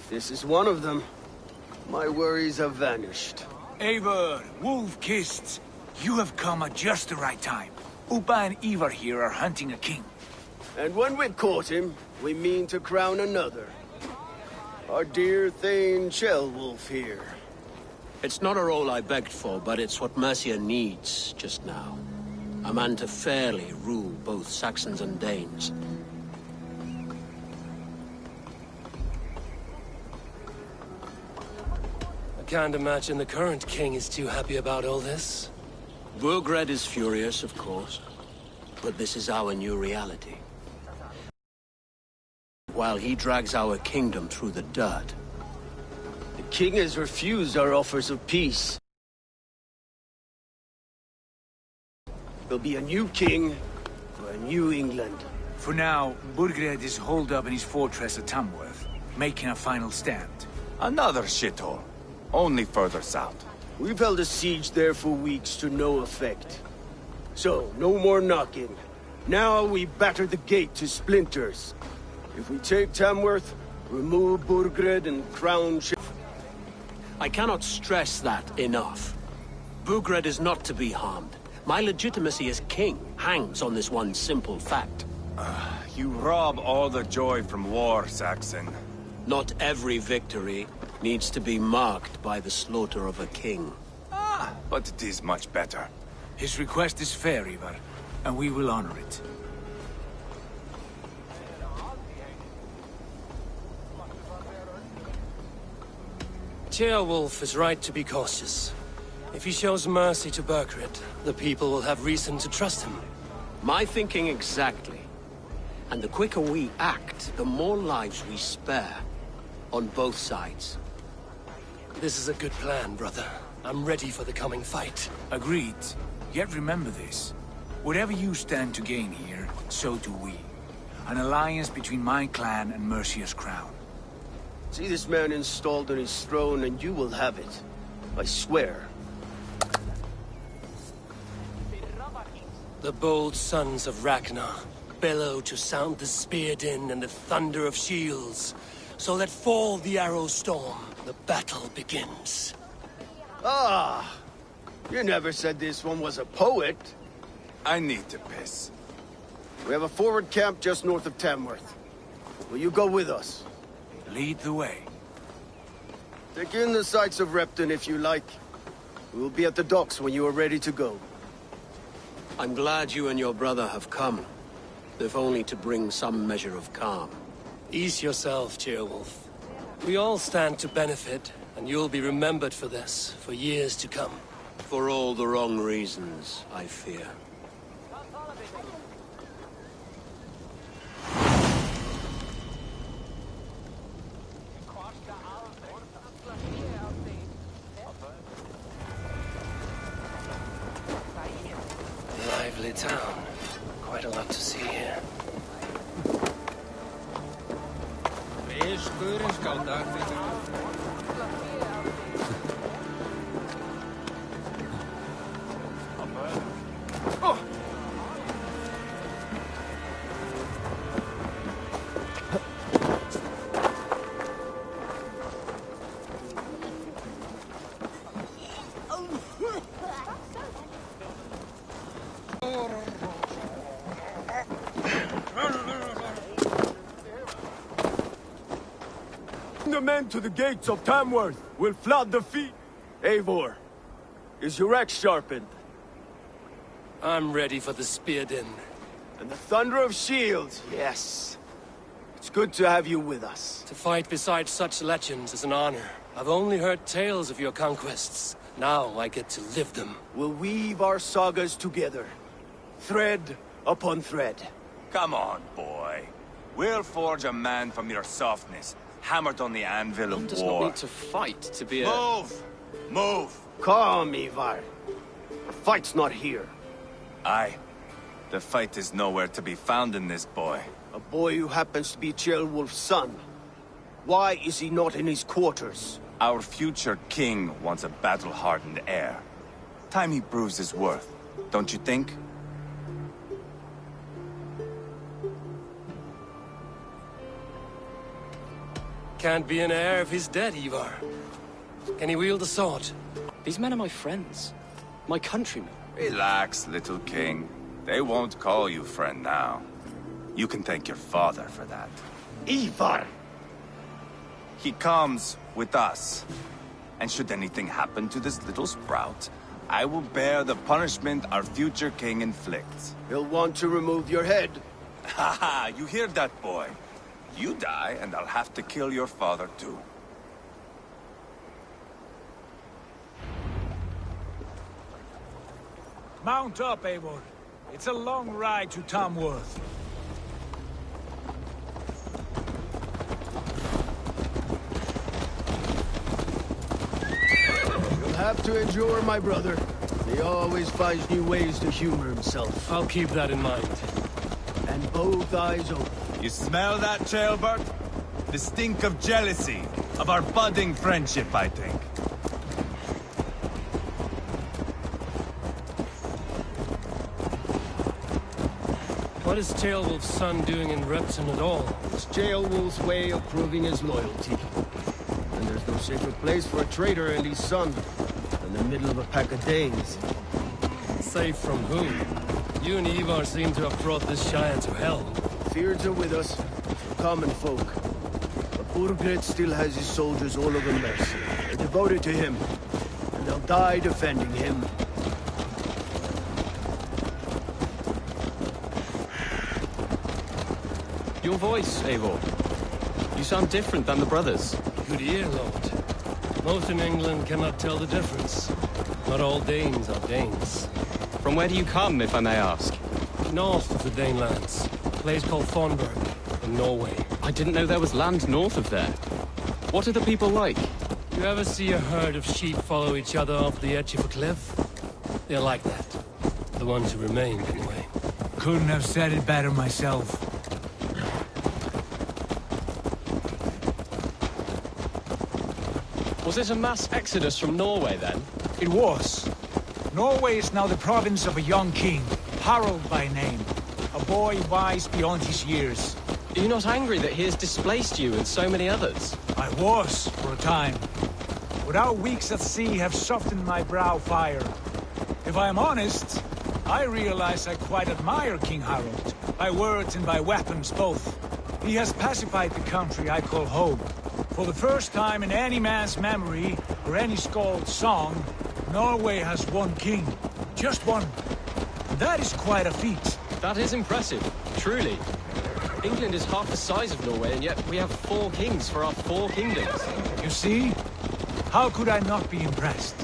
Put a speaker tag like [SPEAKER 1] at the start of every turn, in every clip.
[SPEAKER 1] This is one of them. My worries have vanished.
[SPEAKER 2] Eivor, Wolf-Kissed, you have come at just the right time. Upa and Ivar here are hunting a king.
[SPEAKER 1] And when we've caught him, we mean to crown another. Our dear Thane Ceolwulf here.
[SPEAKER 3] It's not a role I begged for, but it's what Mercia needs just now. A man to fairly rule both Saxons and Danes.
[SPEAKER 4] I can't imagine the current king is too happy about all this.
[SPEAKER 3] Burgred is furious, of course. But this is our new reality. While he drags our kingdom through the dirt.
[SPEAKER 1] The king has refused our offers of peace. There'll be a new king for a new England.
[SPEAKER 2] For now, Burgred is holed up in his fortress at Tamworth, making a final stand.
[SPEAKER 5] Another shithole. Only further south.
[SPEAKER 1] We've held a siege there for weeks to no effect. So, no more knocking. Now we batter the gate to splinters. If we take Tamworth, remove Burgred and crown
[SPEAKER 3] I cannot stress that enough. Burgred is not to be harmed. My legitimacy as king hangs on this one simple fact.
[SPEAKER 5] You rob all the joy from war, Saxon.
[SPEAKER 3] Not every victory needs to be marked by the slaughter of a king.
[SPEAKER 5] But it is much better.
[SPEAKER 2] His request is fair, Ivar, and we will honor it.
[SPEAKER 4] Ceolwulf is right to be cautious. If he shows mercy to Burgred, the people will have reason to trust him.
[SPEAKER 3] My thinking exactly. And the quicker we act, the more lives we spare. On both sides.
[SPEAKER 4] This is a good plan, brother. I'm ready for the coming fight.
[SPEAKER 2] Agreed. Yet remember this. Whatever you stand to gain here, so do we. An alliance between my clan and Mercia's crown.
[SPEAKER 1] See this man installed on his throne and you will have it. I swear.
[SPEAKER 4] The bold sons of Ragnar bellow to sound the spear din and the thunder of shields. So let fall the arrow storm. The battle begins.
[SPEAKER 1] Ah! You never said this one was a poet.
[SPEAKER 5] I need to piss.
[SPEAKER 1] We have a forward camp just north of Tamworth. Will you go with us?
[SPEAKER 2] Lead the way.
[SPEAKER 1] Take in the sights of Repton if you like. We'll be at the docks when you are ready to go.
[SPEAKER 3] I'm glad you and your brother have come. If only to bring some measure of calm.
[SPEAKER 4] Ease yourself, Ceolwulf. We all stand to benefit, and you'll be remembered for this, for years to come.
[SPEAKER 3] For all the wrong reasons, I fear.
[SPEAKER 4] Lively town. Quite a lot to see here.
[SPEAKER 1] The men to the gates of Tamworth will flood the feet. Eivor, is your axe sharpened?
[SPEAKER 4] I'm ready for the spear din.
[SPEAKER 1] And the thunder of shields, yes. It's good to have you with us.
[SPEAKER 4] To fight beside such legends is an honor. I've only heard tales of your conquests. Now I get to live them.
[SPEAKER 1] We'll weave our sagas together. Thread upon thread.
[SPEAKER 5] Come on, boy. We'll forge a man from your softness, hammered on the anvil of
[SPEAKER 6] One does
[SPEAKER 5] war.
[SPEAKER 6] not need to fight to be a...
[SPEAKER 5] Move! Move!
[SPEAKER 1] Calm, Ivar. The fight's not here.
[SPEAKER 5] Aye. The fight is nowhere to be found in this boy.
[SPEAKER 1] A boy who happens to be Ceolwulf's son. Why is he not in his quarters?
[SPEAKER 5] Our future king wants a battle-hardened heir. Time he proves his worth, don't you think?
[SPEAKER 4] Can't be an heir if he's dead, Ivar. Can he wield a sword?
[SPEAKER 6] These men are my friends. My countrymen.
[SPEAKER 5] Relax, little king. They won't call you friend now. You can thank your father for that.
[SPEAKER 1] Ivar!
[SPEAKER 5] He comes with us. And should anything happen to this little sprout, I will bear the punishment our future king inflicts.
[SPEAKER 1] He'll want to remove your head.
[SPEAKER 5] Haha, you hear that, boy? You die, and I'll have to kill your father, too.
[SPEAKER 2] Mount up, Eivor. It's a long ride to Tamworth.
[SPEAKER 1] You'll have to endure, my brother. He always finds new ways to humor himself.
[SPEAKER 4] I'll keep that in mind.
[SPEAKER 1] And both eyes open.
[SPEAKER 5] You smell that, Chaelbert? The stink of jealousy, of our budding friendship, I think.
[SPEAKER 4] What is Ceolwulf's son doing in Repton at all?
[SPEAKER 1] It's Ceolwulf's way of proving his loyalty. And there's no safer place for a traitor and his son than the middle of a pack of Danes.
[SPEAKER 4] Safe from whom? You and Ivar seem to have brought this Shire to hell.
[SPEAKER 1] Fears are with us, common folk. But Burgred still has his soldiers all over mercy. They're devoted to him, and they'll die defending him.
[SPEAKER 6] Your voice, Eivor. You sound different than the brothers.
[SPEAKER 4] Good ear, Lord. Most in England cannot tell the difference. Not all Danes are Danes.
[SPEAKER 6] From where do you come, if I may ask?
[SPEAKER 4] North of the Danelands. A place called Thornburg, in Norway.
[SPEAKER 6] I didn't know there was land north of there. What are the people like?
[SPEAKER 4] You ever see a herd of sheep follow each other off the edge of a cliff? They're like that. The ones who remained, anyway.
[SPEAKER 2] Couldn't have said it better myself.
[SPEAKER 6] Was it a mass exodus from Norway, then?
[SPEAKER 2] It was. Norway is now the province of a young king, Harald by name. A boy wise beyond his years.
[SPEAKER 6] Are you not angry that he has displaced you and so many others?
[SPEAKER 2] I was, for a time. But our weeks at sea have softened my brow fire. If I am honest, I realize I quite admire King Harald. By words and by weapons both. He has pacified the country I call home. For the first time in any man's memory, or any skald's song, Norway has one king. Just one. That is quite a feat.
[SPEAKER 6] That is impressive, truly. England is half the size of Norway, and yet we have 4 kings for our 4 kingdoms.
[SPEAKER 2] You see? How could I not be impressed?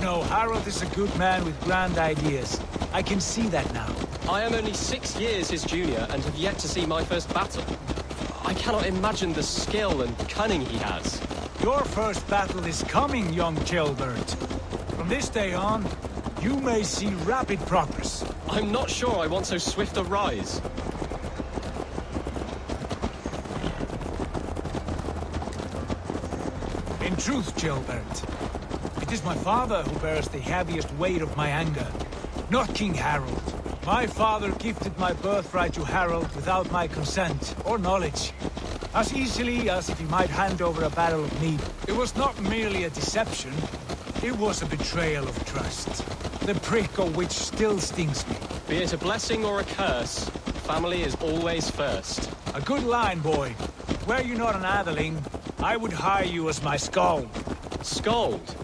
[SPEAKER 2] No, Harald is a good man with grand ideas. I can see that now.
[SPEAKER 6] I am only 6 years his junior and have yet to see my first battle. I cannot imagine the skill and cunning he has.
[SPEAKER 2] Your first battle is coming, young Ceolbert. From this day on, you may see rapid progress.
[SPEAKER 6] I'm not sure I want so swift a rise.
[SPEAKER 2] In truth, Ceolbert, it is my father who bears the heaviest weight of my anger, not King Harald. My father gifted my birthright to Harald without my consent or knowledge. As easily as if he might hand over a barrel of mead. It was not merely a deception, it was a betrayal of trust. The prick of which still stings me.
[SPEAKER 6] Be it a blessing or a curse, family is always first.
[SPEAKER 2] A good line, boy. Were you not an atheling, I would hire you as my skald.
[SPEAKER 6] Skald?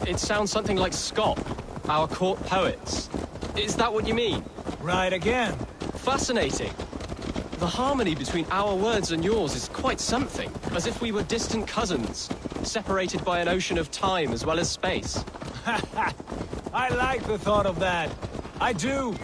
[SPEAKER 6] It sounds something like Scott, our court poets. Is that what you mean?
[SPEAKER 2] Right again.
[SPEAKER 6] Fascinating. The harmony between our words and yours is quite something. As if we were distant cousins, separated by an ocean of time as well as space.
[SPEAKER 2] I like the thought of that. I do.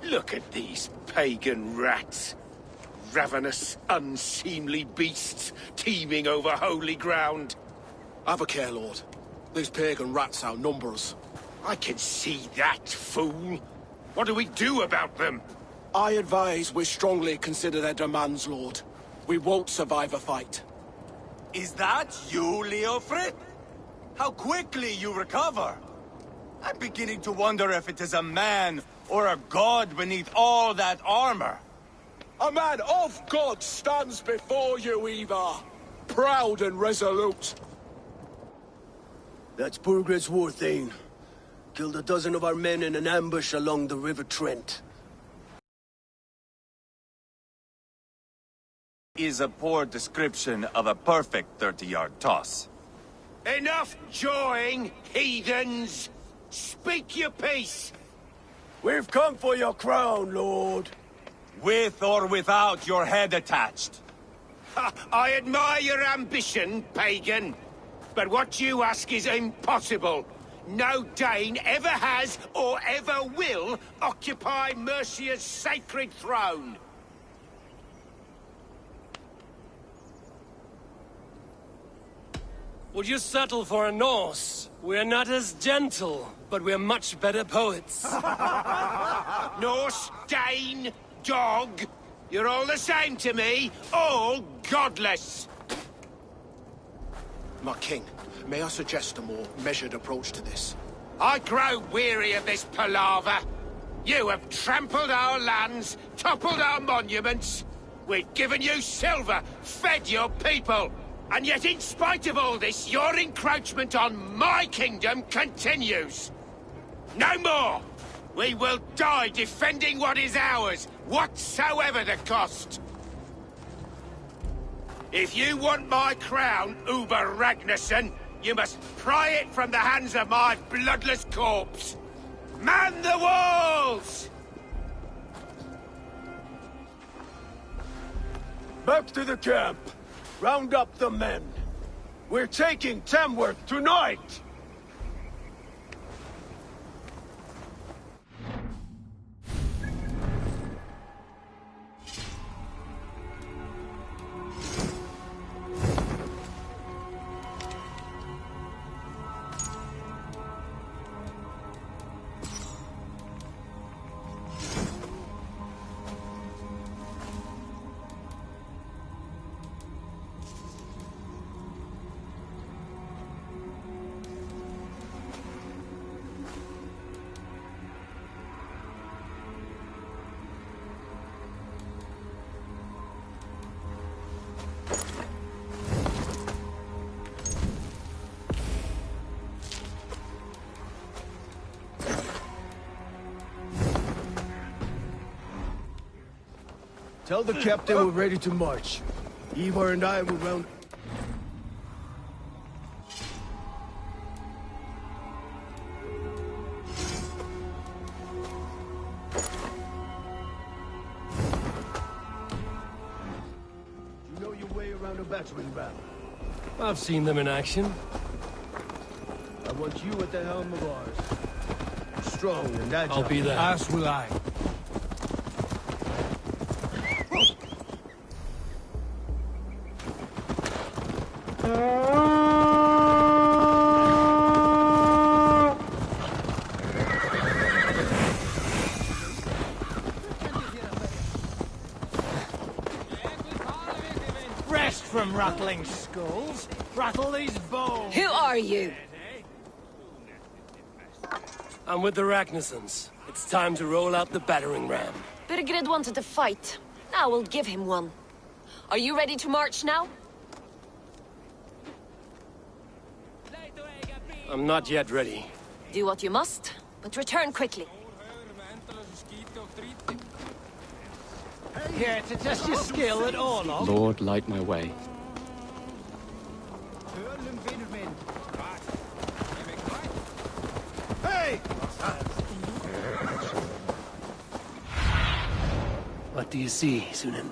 [SPEAKER 7] Look at these pagan rats. Ravenous, unseemly beasts teeming over holy ground.
[SPEAKER 8] Have a care, Lord. These pagan rats outnumber us.
[SPEAKER 7] I can see that, fool. What do we do about them?
[SPEAKER 8] I advise we strongly consider their demands, Lord. We won't survive a fight.
[SPEAKER 5] Is that you, Leofrid? How quickly you recover! I'm beginning to wonder if it is a man or a god beneath all that armor.
[SPEAKER 8] A man of God stands before you, Ivar. Proud and resolute.
[SPEAKER 1] That's Burgred's war thane. Killed a dozen of our men in an ambush along the River Trent.
[SPEAKER 5] Is a poor description of a perfect 30-yard toss.
[SPEAKER 7] Enough jawing, heathens! Speak your piece!
[SPEAKER 1] We've come for your crown, Lord.
[SPEAKER 5] With or without your head attached.
[SPEAKER 7] Ha, I admire your ambition, pagan. But what you ask is impossible. No Dane ever has or ever will occupy Mercia's sacred throne.
[SPEAKER 4] Would you settle for a Norse? We're not as gentle, but we're much better poets.
[SPEAKER 7] Norse, Dane, dog. You're all the same to me. All godless.
[SPEAKER 8] My king, may I suggest a more measured approach to this?
[SPEAKER 7] I grow weary of this palaver. You have trampled our lands, toppled our monuments. We've given you silver, fed your people. And yet, in spite of all this, your encroachment on my kingdom continues. No more! We will die defending what is ours, whatsoever the cost. If you want my crown, Uber Ragnarsson, you must pry it from the hands of my bloodless corpse. Man the walls!
[SPEAKER 1] Back to the camp. Round up the men. We're taking Tamworth tonight! Tell the captain we're ready to march. Ivar and I will round... You know your way around a battering ram.
[SPEAKER 4] I've seen them in action.
[SPEAKER 1] I want you at the helm of ours. Strong and agile.
[SPEAKER 4] I'll be there.
[SPEAKER 2] As will I. Rest from rattling skulls. Rattle these bones.
[SPEAKER 9] Who are you?
[SPEAKER 4] I'm with the Ragnarssons. It's time to roll out the battering ram.
[SPEAKER 9] Burgred wanted to fight. Now we'll give him one. Are you ready to march now?
[SPEAKER 4] I'm not yet ready.
[SPEAKER 9] Do what you must, but return quickly.
[SPEAKER 2] Here to test your skill at Orlog.
[SPEAKER 6] Lord, light my way.
[SPEAKER 1] Hey!
[SPEAKER 4] What do you see, Sunan?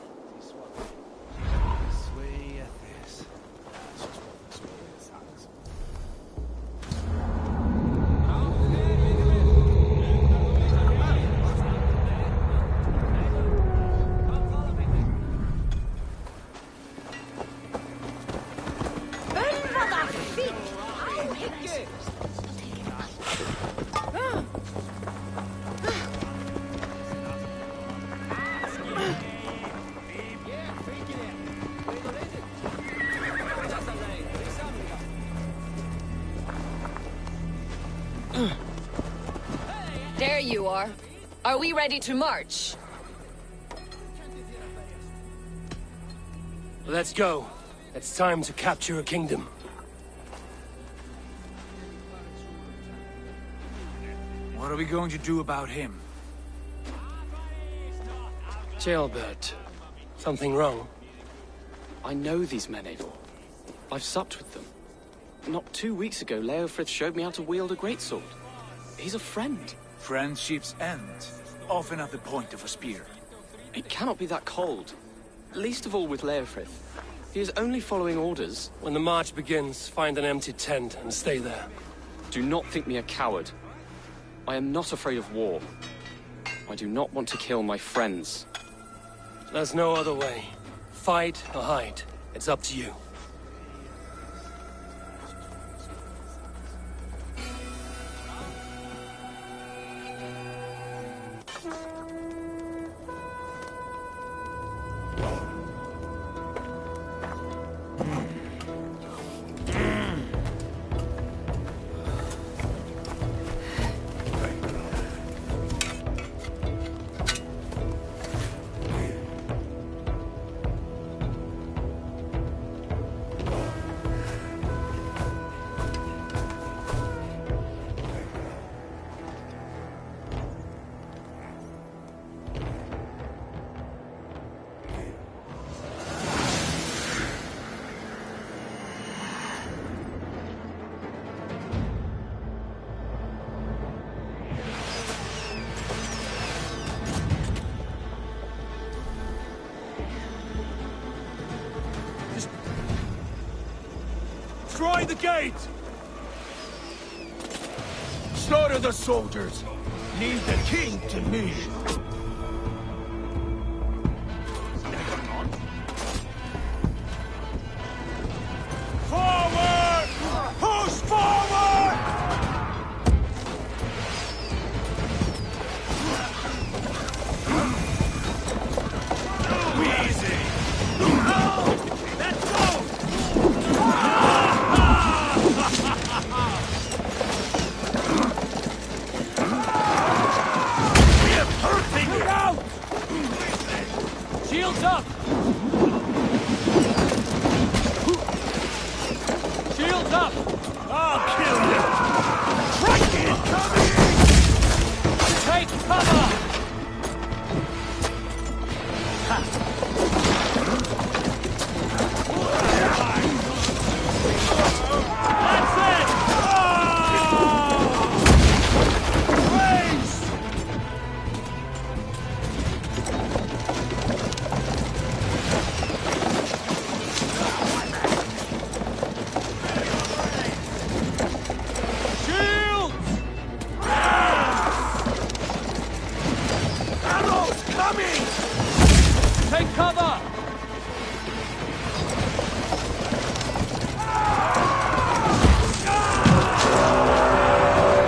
[SPEAKER 9] you are. Are we ready to march?
[SPEAKER 4] Let's go. It's time to capture a kingdom.
[SPEAKER 2] What are we going to do about him?
[SPEAKER 4] Jailbird. Something wrong?
[SPEAKER 6] I know these men, Eivor. I've supped with them. Not 2 weeks ago, Leofrith showed me how to wield a greatsword. He's a friend.
[SPEAKER 2] Friendships end, often at the point of a spear.
[SPEAKER 6] It cannot be that cold. Least of all with Leofrith. He is only following orders.
[SPEAKER 4] When the march begins, find an empty tent and stay there.
[SPEAKER 6] Do not think me a coward. I am not afraid of war. I do not want to kill my friends.
[SPEAKER 4] There's no other way. Fight or hide. It's up to you.
[SPEAKER 1] Destroy the gate! Slaughter the soldiers! Leave the king to me! Forward! Push forward! Easy! Let's go! Look out!
[SPEAKER 2] Shields up! Shields up!
[SPEAKER 1] I'll kill you! Crikey, incoming!
[SPEAKER 2] Take cover!
[SPEAKER 1] That's it! Race! Shields! Arrows coming!
[SPEAKER 2] Take cover!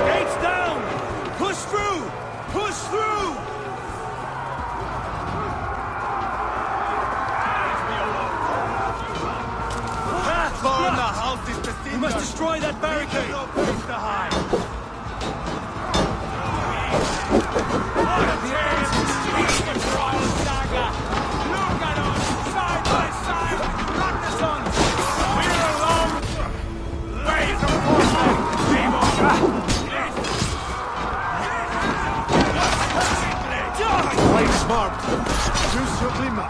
[SPEAKER 1] Gates down! Push through! Push through!
[SPEAKER 5] Burn the house is
[SPEAKER 1] We must destroy that barricade!
[SPEAKER 5] no place to hide.
[SPEAKER 1] Look at us! Side by side! Rock the sun! We're alone! Raise the force! Play smart! Use your glimmer!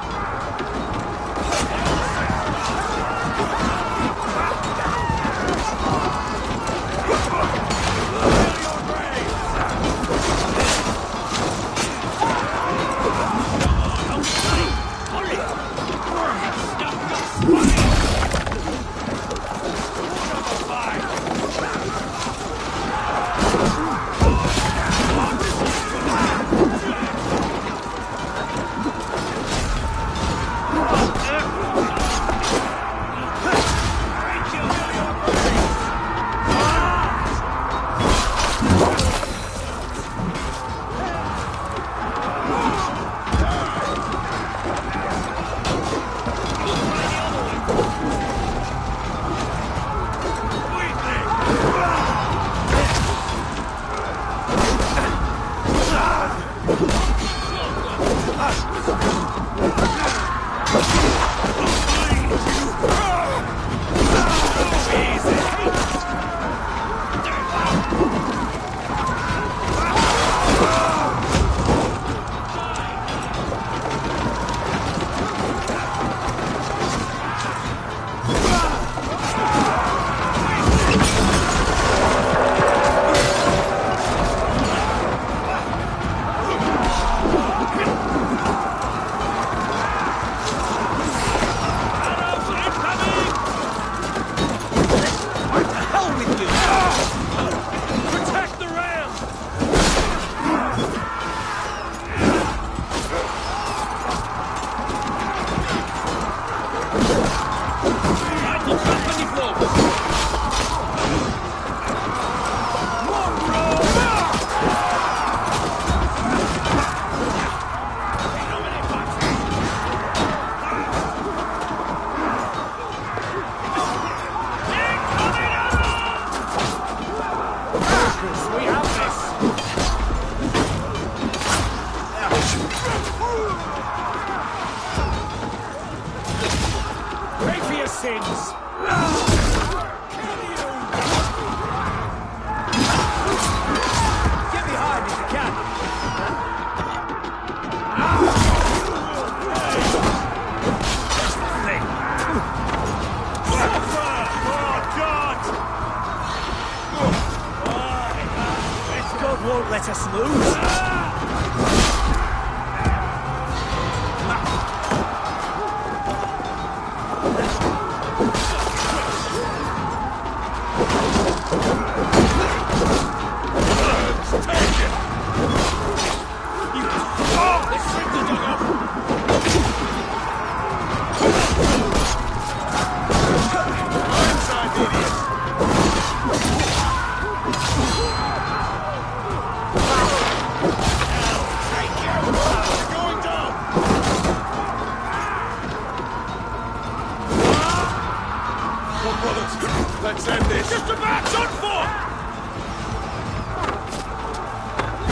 [SPEAKER 8] Let's end this. Just about done for!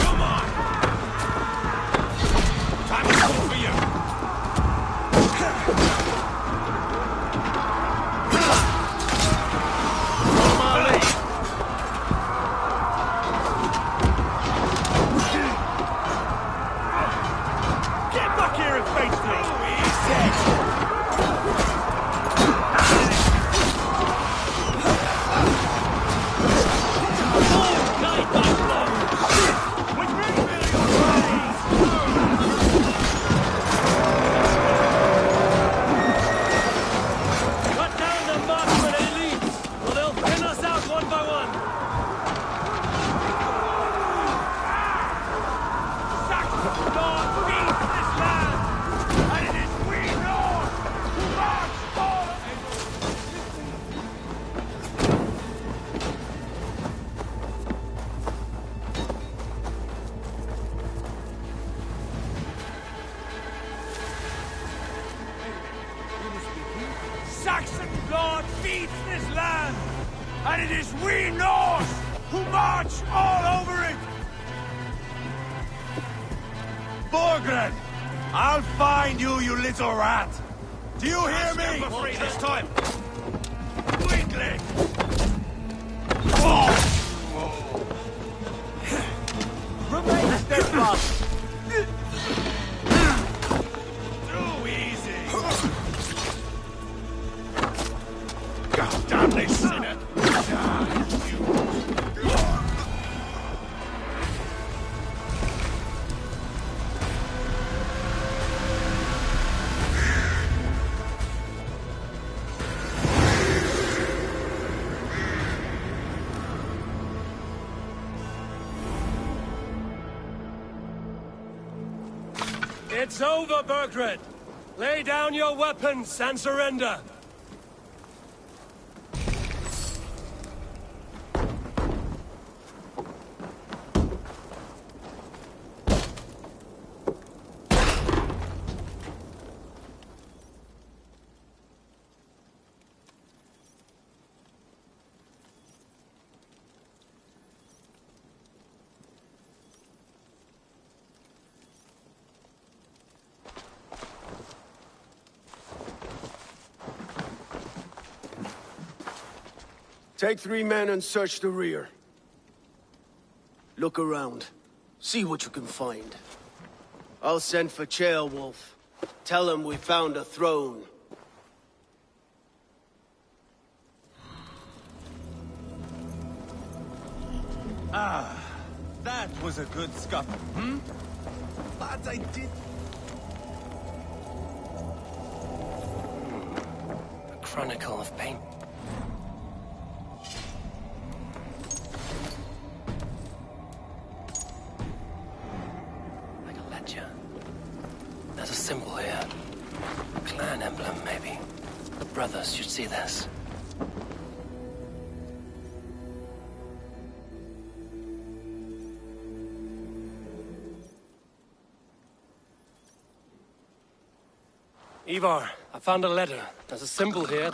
[SPEAKER 8] Come on! Time to go for you. Follow my lead. Get back here and face me! Easy!
[SPEAKER 2] Saxon blood feeds this land, and it is we Norse who march all over it!
[SPEAKER 5] Borgren! I'll find you, you little rat! Do you hear me?
[SPEAKER 8] Free this time.
[SPEAKER 5] Quickly! Oh.
[SPEAKER 2] Remain steadfast!
[SPEAKER 5] Too easy!
[SPEAKER 8] God damn this sinner!
[SPEAKER 4] It's over, Bergred! Lay down your weapons and surrender!
[SPEAKER 1] Take 3 men and search the rear. Look around. See what you can find. I'll send for Ceolwulf. Tell him we found a throne.
[SPEAKER 5] Ah, that was a good scuffle, hmm? But I did...
[SPEAKER 4] A chronicle of pain. Like a ledger. There's a symbol here. A clan emblem, maybe. The brothers should see this. Ivar, I found a letter. There's a symbol here.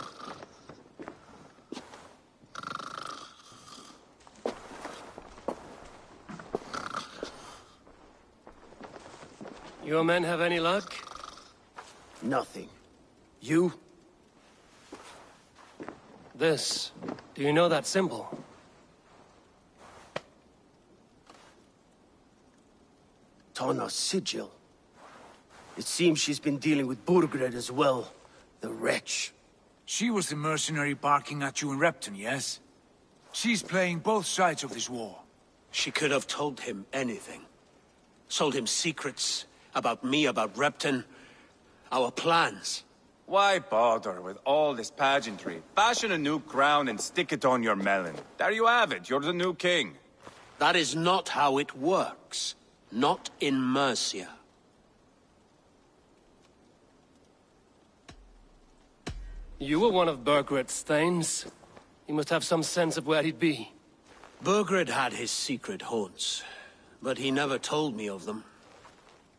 [SPEAKER 4] Your men have any luck?
[SPEAKER 1] Nothing. You?
[SPEAKER 4] This. Do you know that symbol?
[SPEAKER 1] Tana's sigil. It seems she's been dealing with Burgred as well. The wretch.
[SPEAKER 2] She was the mercenary barking at you in Repton, yes? She's playing both sides of this war.
[SPEAKER 3] She could have told him anything. Sold him secrets about me, about Repton, our plans.
[SPEAKER 5] Why bother with all this pageantry? Fashion a new crown and stick it on your melon. There you have it, you're the new king.
[SPEAKER 3] That is not how it works. Not in Mercia.
[SPEAKER 4] You were one of Burgred's thanes. You must have some sense of where he'd be.
[SPEAKER 3] Burgred had his secret haunts, but he never told me of them.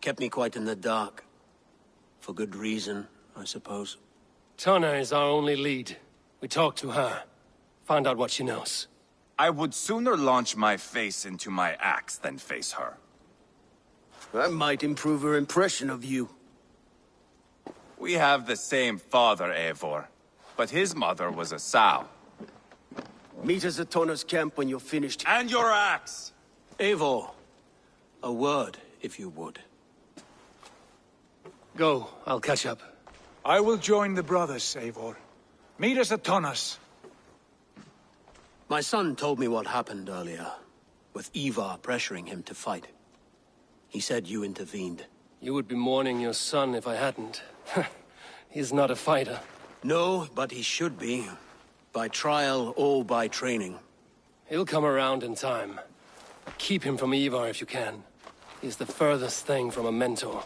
[SPEAKER 3] Kept me quite in the dark. For good reason, I suppose.
[SPEAKER 4] Tana is our only lead. We talked to her. Find out what she knows.
[SPEAKER 5] I would sooner launch my face into my axe than face her.
[SPEAKER 1] That might improve her impression of you.
[SPEAKER 5] We have the same father, Eivor, but his mother was a sow.
[SPEAKER 1] Meet us at Tana's camp when you're finished.
[SPEAKER 5] And your axe!
[SPEAKER 3] Eivor, a word, if you would.
[SPEAKER 4] Go, I'll catch up.
[SPEAKER 2] I will join the brothers, Eivor. Meet us at Tonnas.
[SPEAKER 3] My son told me what happened earlier, with Ivar pressuring him to fight. He said you intervened.
[SPEAKER 4] You would be mourning your son if I hadn't. He's not a fighter.
[SPEAKER 3] No, but he should be. By trial or by training.
[SPEAKER 4] He'll come around in time. Keep him from Ivar if you can. He's the furthest thing from a mentor.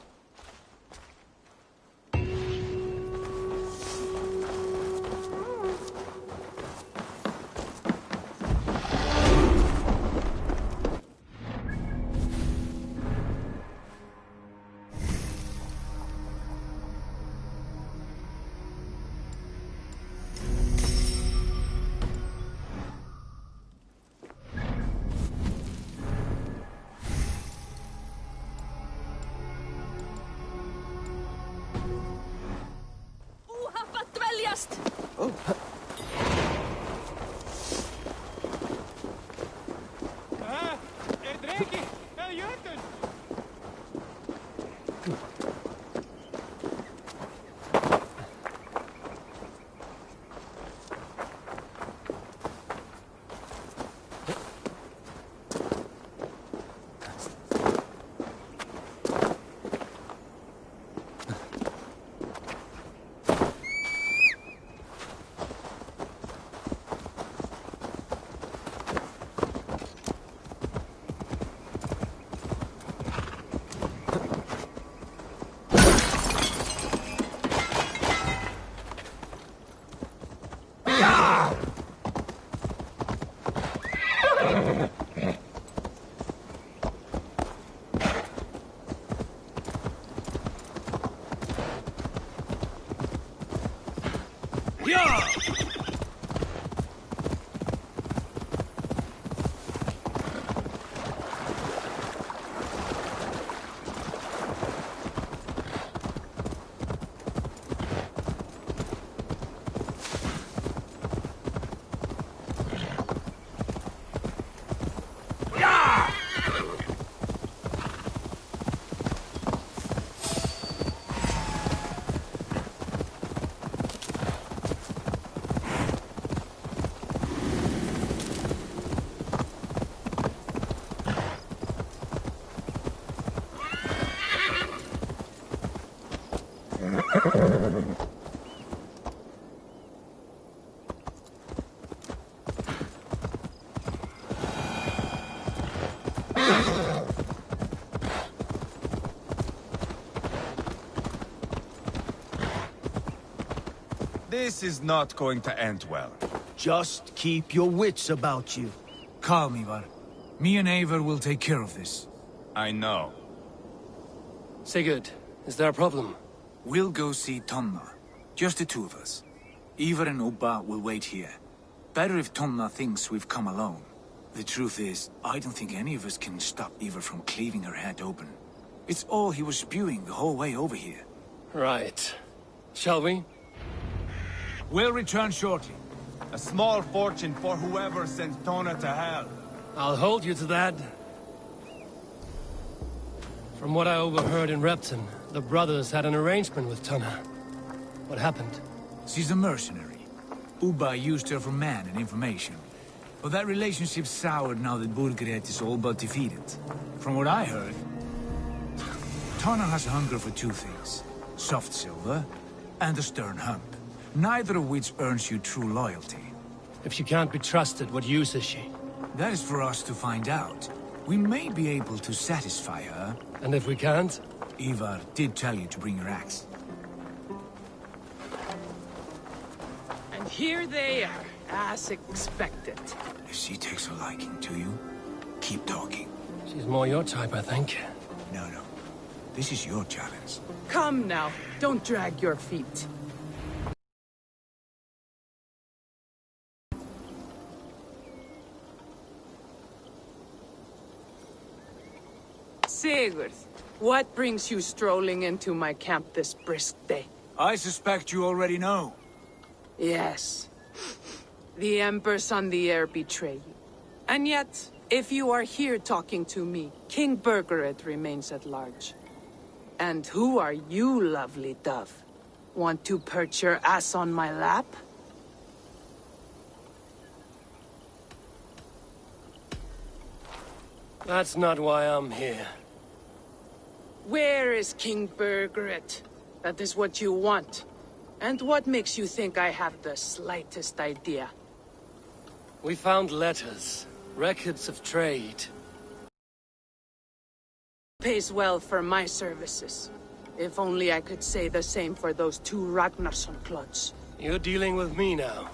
[SPEAKER 5] This is not going to end well.
[SPEAKER 1] Just keep your wits about you.
[SPEAKER 2] Calm, Ivar. Me and Eivor will take care of this.
[SPEAKER 5] I know.
[SPEAKER 4] Sigurd, is there a problem?
[SPEAKER 2] We'll go see Tonna. Just the two of us. Ivar and Ubba will wait here. Better if Tonna thinks we've come alone. The truth is, I don't think any of us can stop Ivar from cleaving her head open. It's all he was spewing the whole way over here.
[SPEAKER 4] Right. Shall we?
[SPEAKER 2] We'll return shortly.
[SPEAKER 5] A small fortune for whoever sends Tona to hell.
[SPEAKER 4] I'll hold you to that. From what I overheard in Repton, the brothers had an arrangement with Tonna. What happened?
[SPEAKER 2] She's a mercenary. Ubba used her for man and information. But that relationship soured now that Burgred is all but defeated. From what I heard, Tonna has hunger for two things. Soft silver and a stern hump. Neither of which earns you true loyalty.
[SPEAKER 4] If she can't be trusted, what use is she?
[SPEAKER 2] That is for us to find out. We may be able to satisfy her.
[SPEAKER 4] And if we can't?
[SPEAKER 2] Ivar did tell you to bring your axe.
[SPEAKER 10] And here they are, as expected.
[SPEAKER 2] If she takes a liking to you, keep talking.
[SPEAKER 4] She's more your type, I think.
[SPEAKER 2] No. This is your challenge.
[SPEAKER 10] Come now, don't drag your feet. Sigurd, what brings you strolling into my camp this brisk day?
[SPEAKER 2] I suspect you already know.
[SPEAKER 10] Yes. The Embers on the air betray you. And yet, if you are here talking to me, King Burgred remains at large. And who are you, lovely dove? Want to perch your ass on my lap?
[SPEAKER 4] That's not why I'm here.
[SPEAKER 10] Where is King Burgred? That is what you want. And what makes you think I have the slightest idea?
[SPEAKER 4] We found letters, records of trade.
[SPEAKER 10] Pays well for my services. If only I could say the same for those two Ragnarsson clods.
[SPEAKER 4] You're dealing with me now,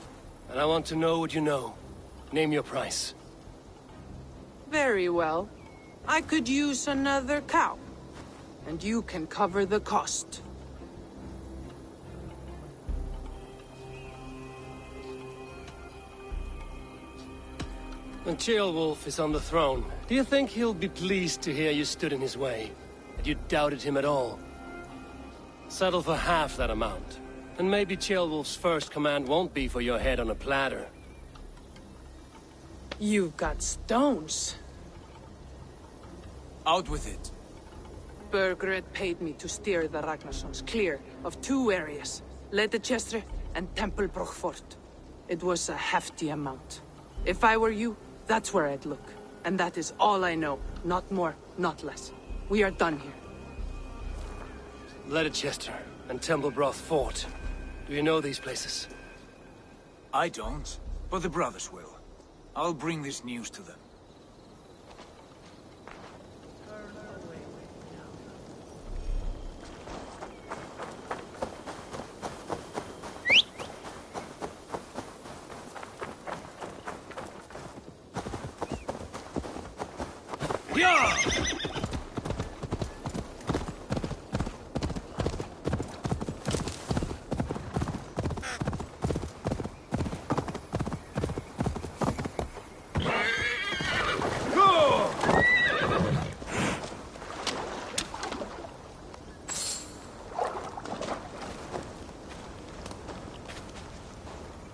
[SPEAKER 4] and I want to know what you know. Name your price.
[SPEAKER 10] Very well. I could use another cow. And you can cover the cost.
[SPEAKER 4] When Ceolwulf is on the throne, do you think he'll be pleased to hear you stood in his way? That you doubted him at all? Settle for half that amount. And maybe Ceolwulf's first command won't be for your head on a platter.
[SPEAKER 10] You've got stones.
[SPEAKER 2] Out with it.
[SPEAKER 10] Burgred paid me to steer the Ragnarssons clear of two areas, Leitechester and Temple Fort. It was a hefty amount. If I were you, that's where I'd look. And that is all I know. Not more, not less. We are done here.
[SPEAKER 4] Leitechester and Temple Fort. Do you know these places?
[SPEAKER 2] I don't, but the brothers will. I'll bring this news to them.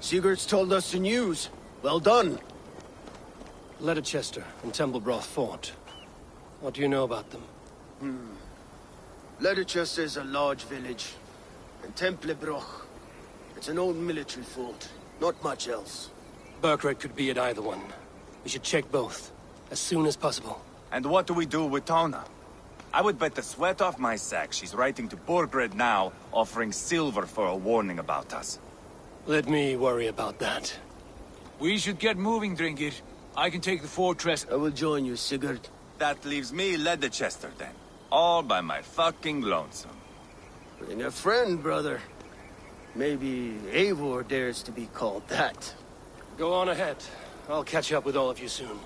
[SPEAKER 1] Sigurd's told us the news. Well done.
[SPEAKER 4] Leitechester and Temple Fort. What do you know about them?
[SPEAKER 1] Leitechester is a large village. And Templebroch, it's an old military fort. Not much else.
[SPEAKER 4] Burgred could be at either one. We should check both, as soon as possible.
[SPEAKER 5] And what do we do with Tona? I would bet the sweat off my sack she's writing to Borgred now, offering silver for a warning about us.
[SPEAKER 4] Let me worry about that.
[SPEAKER 2] We should get moving, Drinkit. I can take the fortress.
[SPEAKER 1] I will join you, Sigurd.
[SPEAKER 5] That leaves me Leicester then. All by my fucking lonesome.
[SPEAKER 1] Bring a friend, brother. Maybe Eivor dares to be called that.
[SPEAKER 4] Go on ahead. I'll catch up with all of you soon.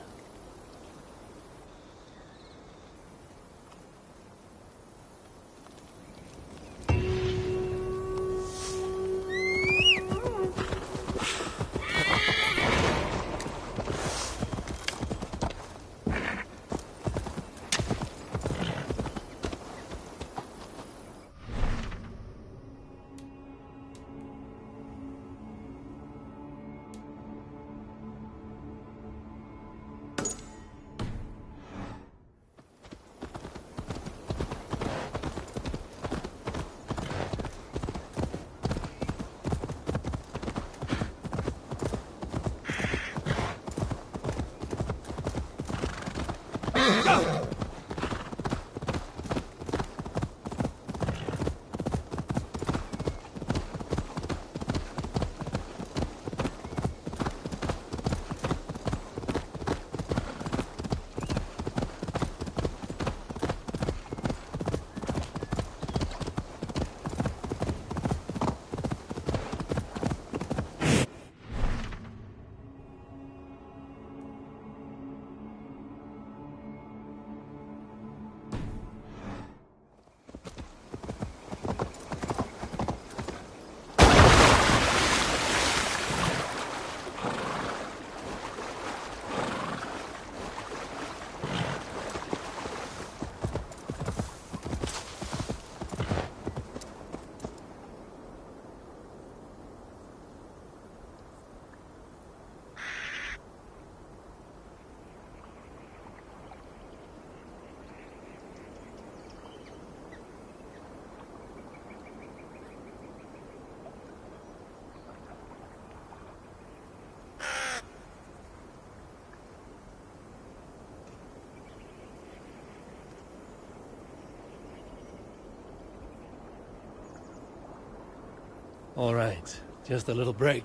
[SPEAKER 4] All right, just a little break.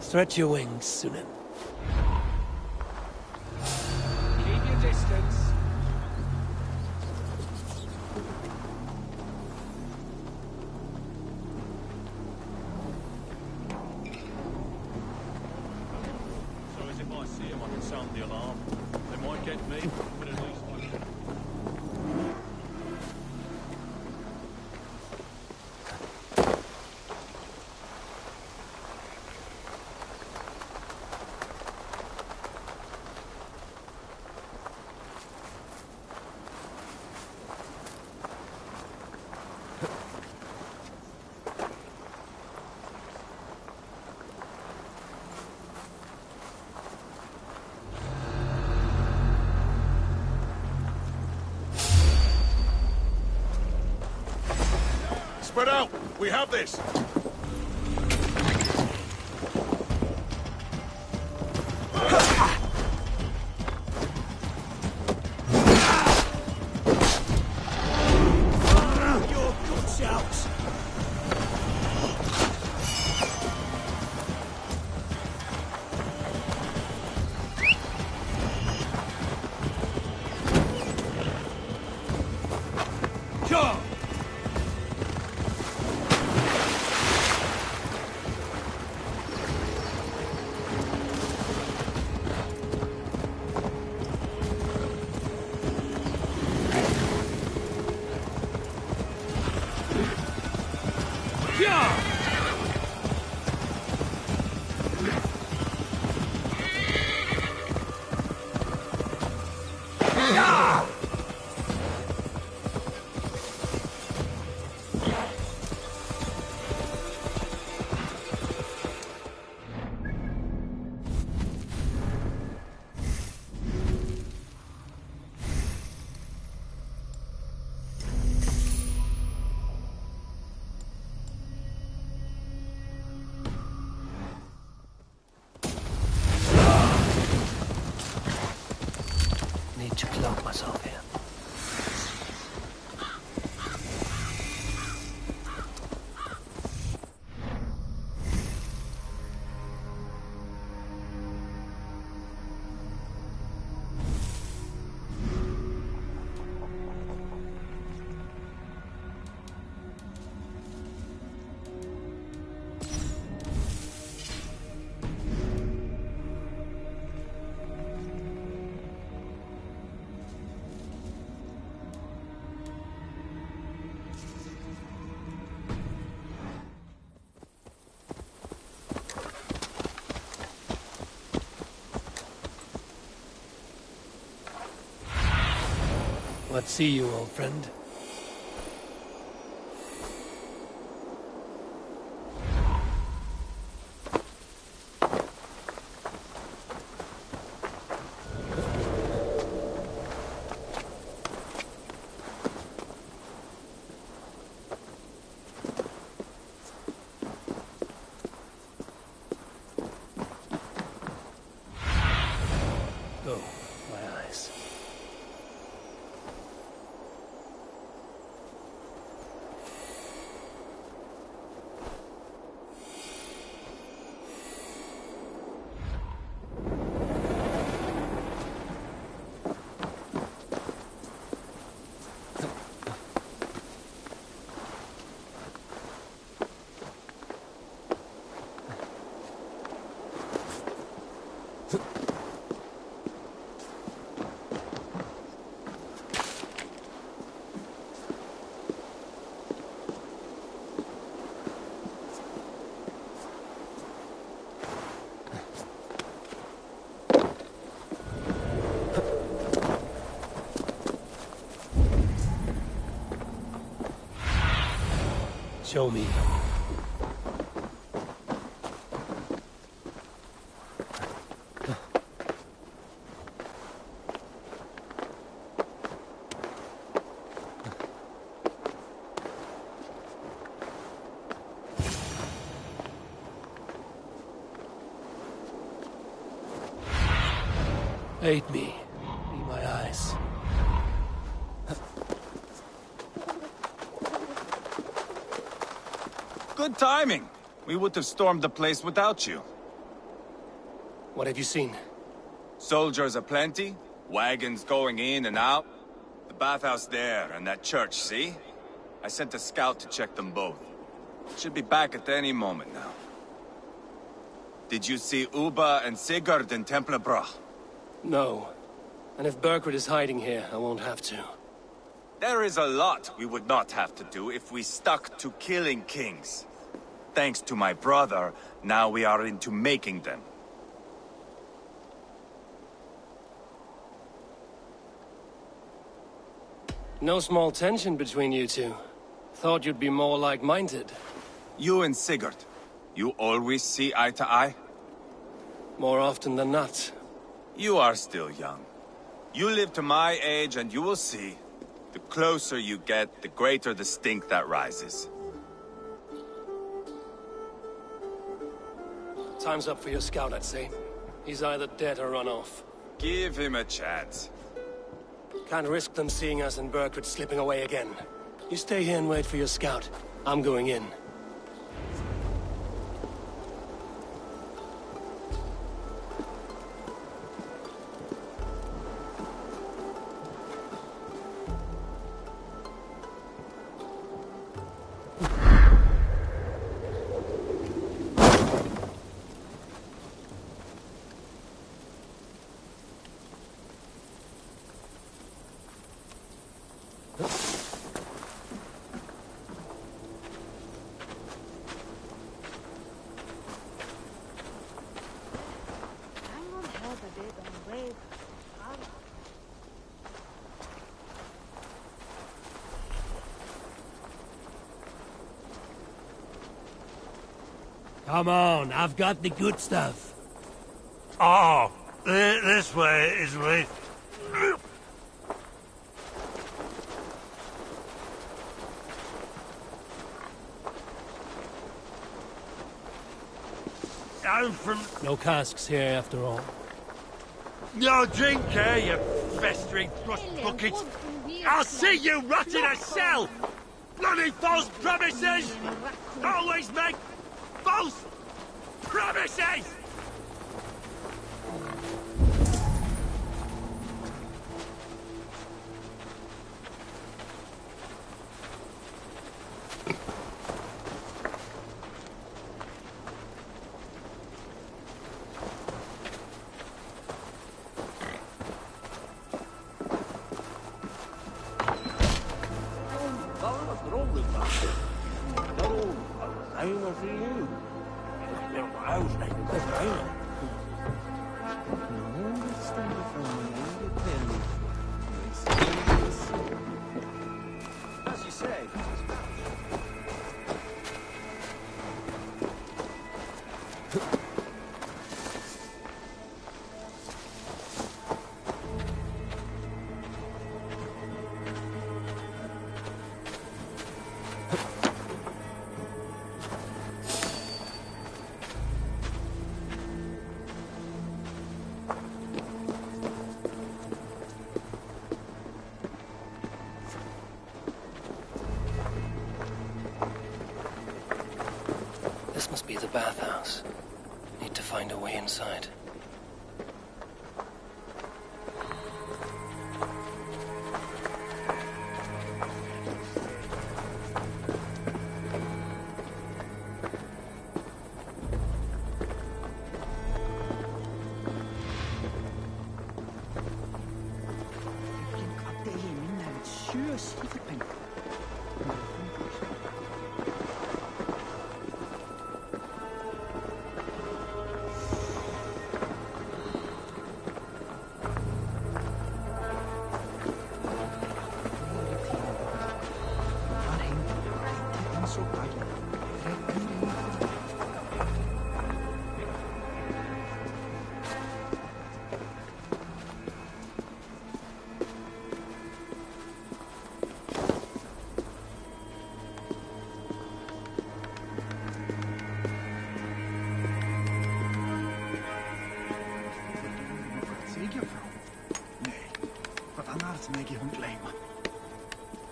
[SPEAKER 4] Stretch your wings, Sunan.
[SPEAKER 2] Keep your distance.
[SPEAKER 11] So as if I see him, I can sound the alarm. They might get me, but at least I can.
[SPEAKER 8] Spread out! We have this!
[SPEAKER 1] Your guts out! Go!
[SPEAKER 4] Need to cloak myself here. What see you, old friend? Go, my eyes. Show me. Aid me. Be my eyes.
[SPEAKER 5] Good timing. We would have stormed the place without you.
[SPEAKER 4] What have you seen?
[SPEAKER 5] Soldiers aplenty, wagons going in and out. The bathhouse there and that church, see? I sent a scout to check them both. Should be back at any moment now. Did you see Uba and Sigurd in Templebroch?
[SPEAKER 4] No. And if Burkred is hiding here, I won't have to.
[SPEAKER 5] There is a lot we would not have to do if we stuck to killing kings. Thanks to my brother, now we are into making them.
[SPEAKER 4] No small tension between you two. Thought you'd be more like-minded.
[SPEAKER 5] You and Sigurd, you always see eye to eye?
[SPEAKER 4] More often than not.
[SPEAKER 5] You are still young. You live to my age and you will see. The closer you get, the greater the stink that rises.
[SPEAKER 4] Time's up for your scout, I'd say. He's either dead or run off.
[SPEAKER 5] Give him a chance.
[SPEAKER 4] Can't risk them seeing us and Burkred slipping away again. You stay here and wait for your scout. I'm going in.
[SPEAKER 12] Come on, I've got the good stuff.
[SPEAKER 13] Oh, this way is right. I'm from...
[SPEAKER 12] No casks here after all.
[SPEAKER 13] No drink, eh, you festering thrust buckets? I'll see you rot in a cell! Bloody false promises! Always make false promises!
[SPEAKER 5] As you say.
[SPEAKER 4] This must be the bathhouse. Need to find a way inside.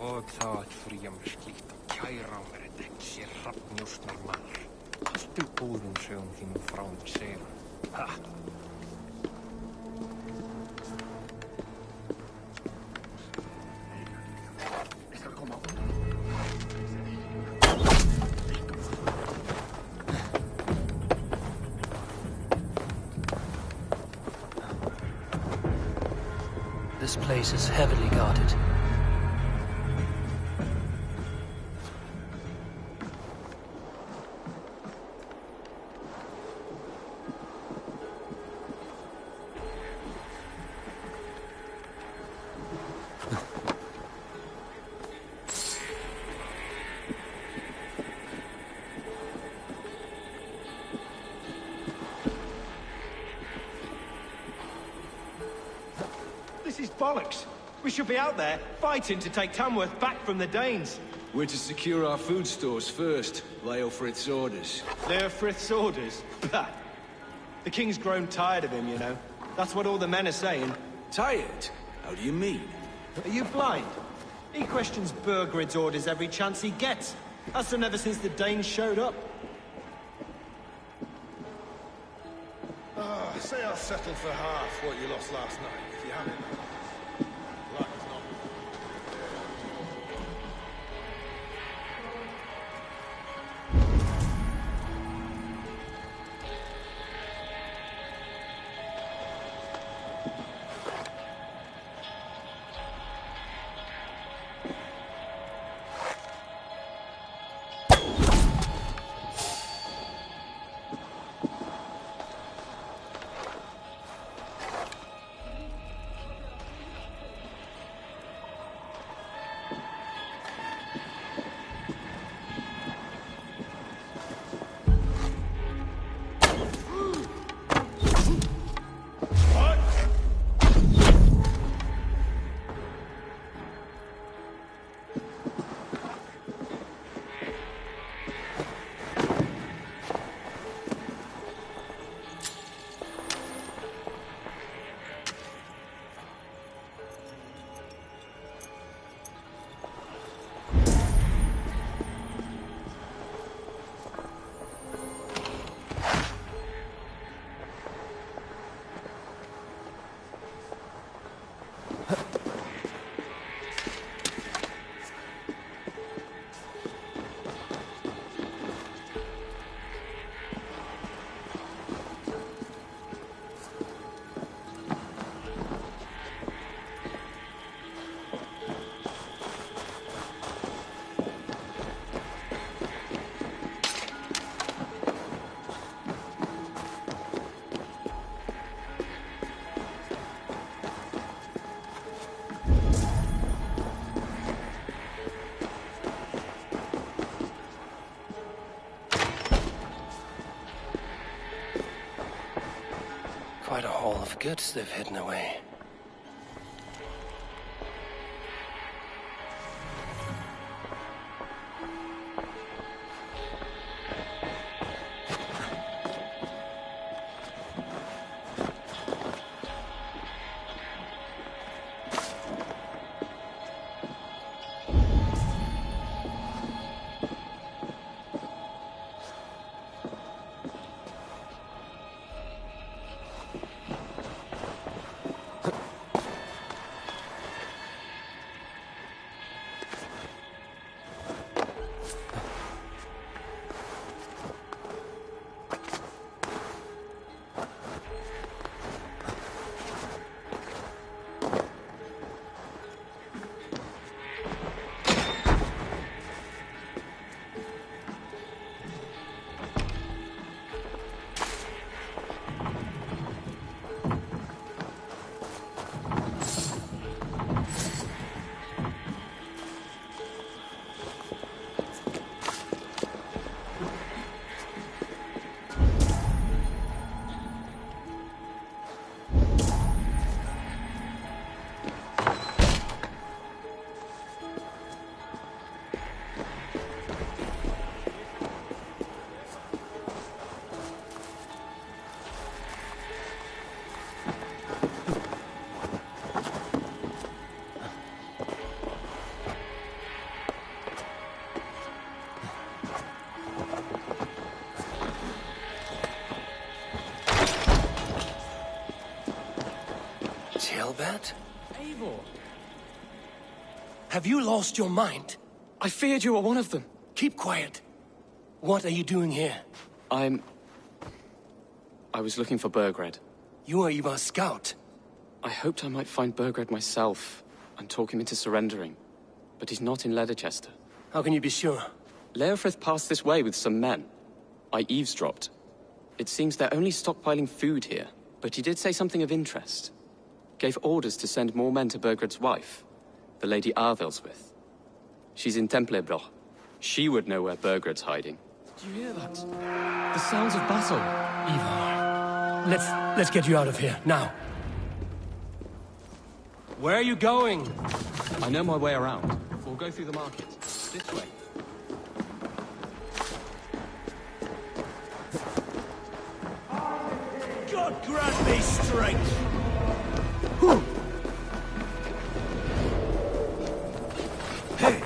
[SPEAKER 14] Og það fríamskýrt og kæra á mér þetta sé hrafnjústnar maður. Haltu góðum sögum þínum frá mér, segir hann. Ha,
[SPEAKER 4] This place is heavily guarded.
[SPEAKER 15] This is bollocks. We should be out there, fighting to take Tamworth back from the Danes.
[SPEAKER 2] We're to secure our food stores first. Leofrith's orders.
[SPEAKER 15] Leofrith's orders? Bah! The king's grown tired of him, you know. That's what all the men are saying.
[SPEAKER 2] Tired? How do you mean?
[SPEAKER 15] Are you blind? He questions Burgred's orders every chance he gets. Has done ever since the Danes showed up.
[SPEAKER 16] Say I'll settle for half what you lost last night, if you have it. Luck is not...
[SPEAKER 4] Quite a haul of goods they've hidden away. Tailbat?
[SPEAKER 6] Eivor!
[SPEAKER 4] Have you lost your mind?
[SPEAKER 6] I feared you were one of them.
[SPEAKER 4] Keep quiet. What are you doing here?
[SPEAKER 6] I was looking for Burgred.
[SPEAKER 4] You are Ivar's scout.
[SPEAKER 6] I hoped I might find Burgred myself and talk him into surrendering. But he's not in Leicester.
[SPEAKER 4] How can you be sure?
[SPEAKER 6] Leofrith passed this way with some men. I eavesdropped. It seems they're only stockpiling food here, but he did say something of interest. Gave orders to send more men to Burgred's wife, the Lady Arvelswith. She's in Templebroch. She would know where Burgred's hiding.
[SPEAKER 4] Do you hear that? The sounds of battle. Ivar, let's get you out of here, now. Where are you going?
[SPEAKER 6] I know my way around. We'll go through the market. This way.
[SPEAKER 13] God grant me strength! Hey!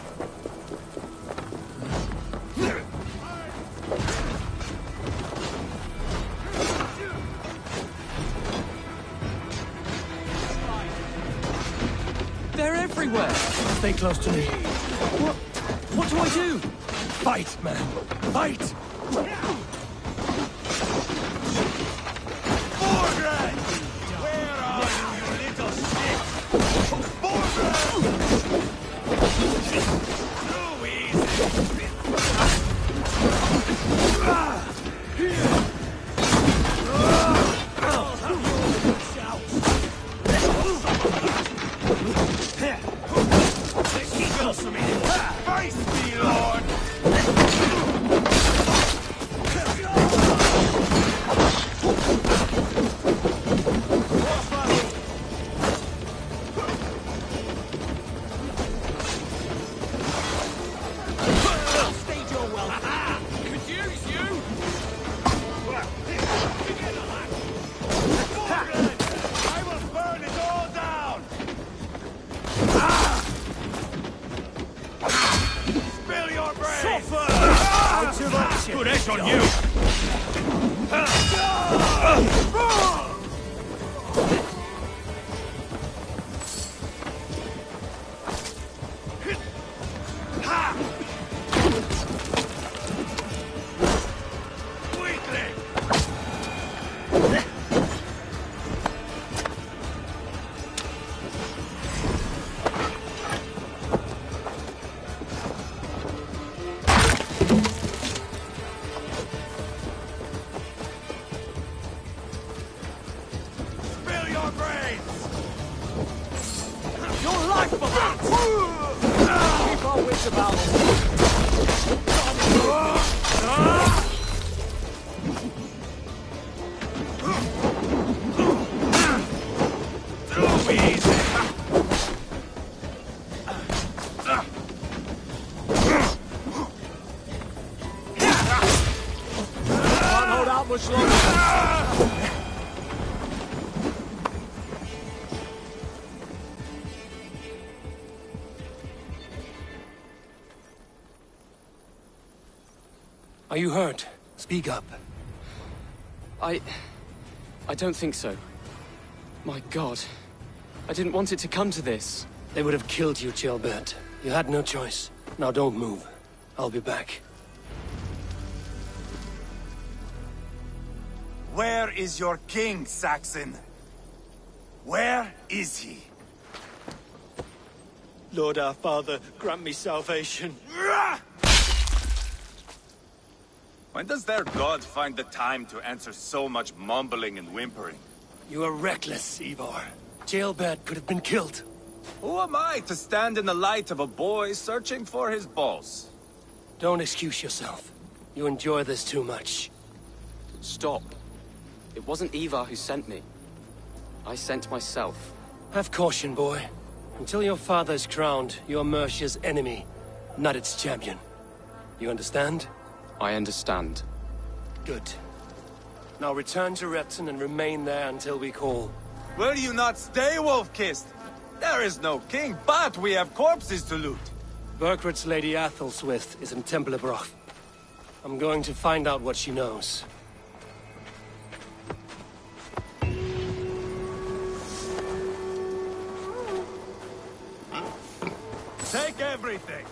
[SPEAKER 4] They're everywhere! Stay close to me. What do I do? Fight, man! Fight!
[SPEAKER 13] Good edge on you!
[SPEAKER 4] Are you hurt? Speak up.
[SPEAKER 6] I don't think so. My God. I didn't want it to come to this.
[SPEAKER 4] They would have killed you, Ceolbert. You had no choice. Now don't move. I'll be back.
[SPEAKER 5] Where is your king, Saxon? Where is he?
[SPEAKER 15] Lord our Father, grant me salvation.
[SPEAKER 5] When does their god find the time to answer so much mumbling and whimpering?
[SPEAKER 4] You are reckless, Ivar. Ceolbert could have been killed.
[SPEAKER 5] Who am I to stand in the light of a boy searching for his boss?
[SPEAKER 4] Don't excuse yourself. You enjoy this too much.
[SPEAKER 6] Stop. It wasn't Ivar who sent me. I sent myself.
[SPEAKER 4] Have caution, boy. Until your father is crowned, you're Mercia's enemy, not its champion. You understand?
[SPEAKER 6] I understand.
[SPEAKER 4] Good. Now return to Repton and remain there until we call.
[SPEAKER 5] Will you not stay, Wolf-Kissed? There is no king, but we have corpses to loot.
[SPEAKER 4] Burgred's Lady Athelstwith is in Templebroch. I'm going to find out what she knows.
[SPEAKER 13] Take everything!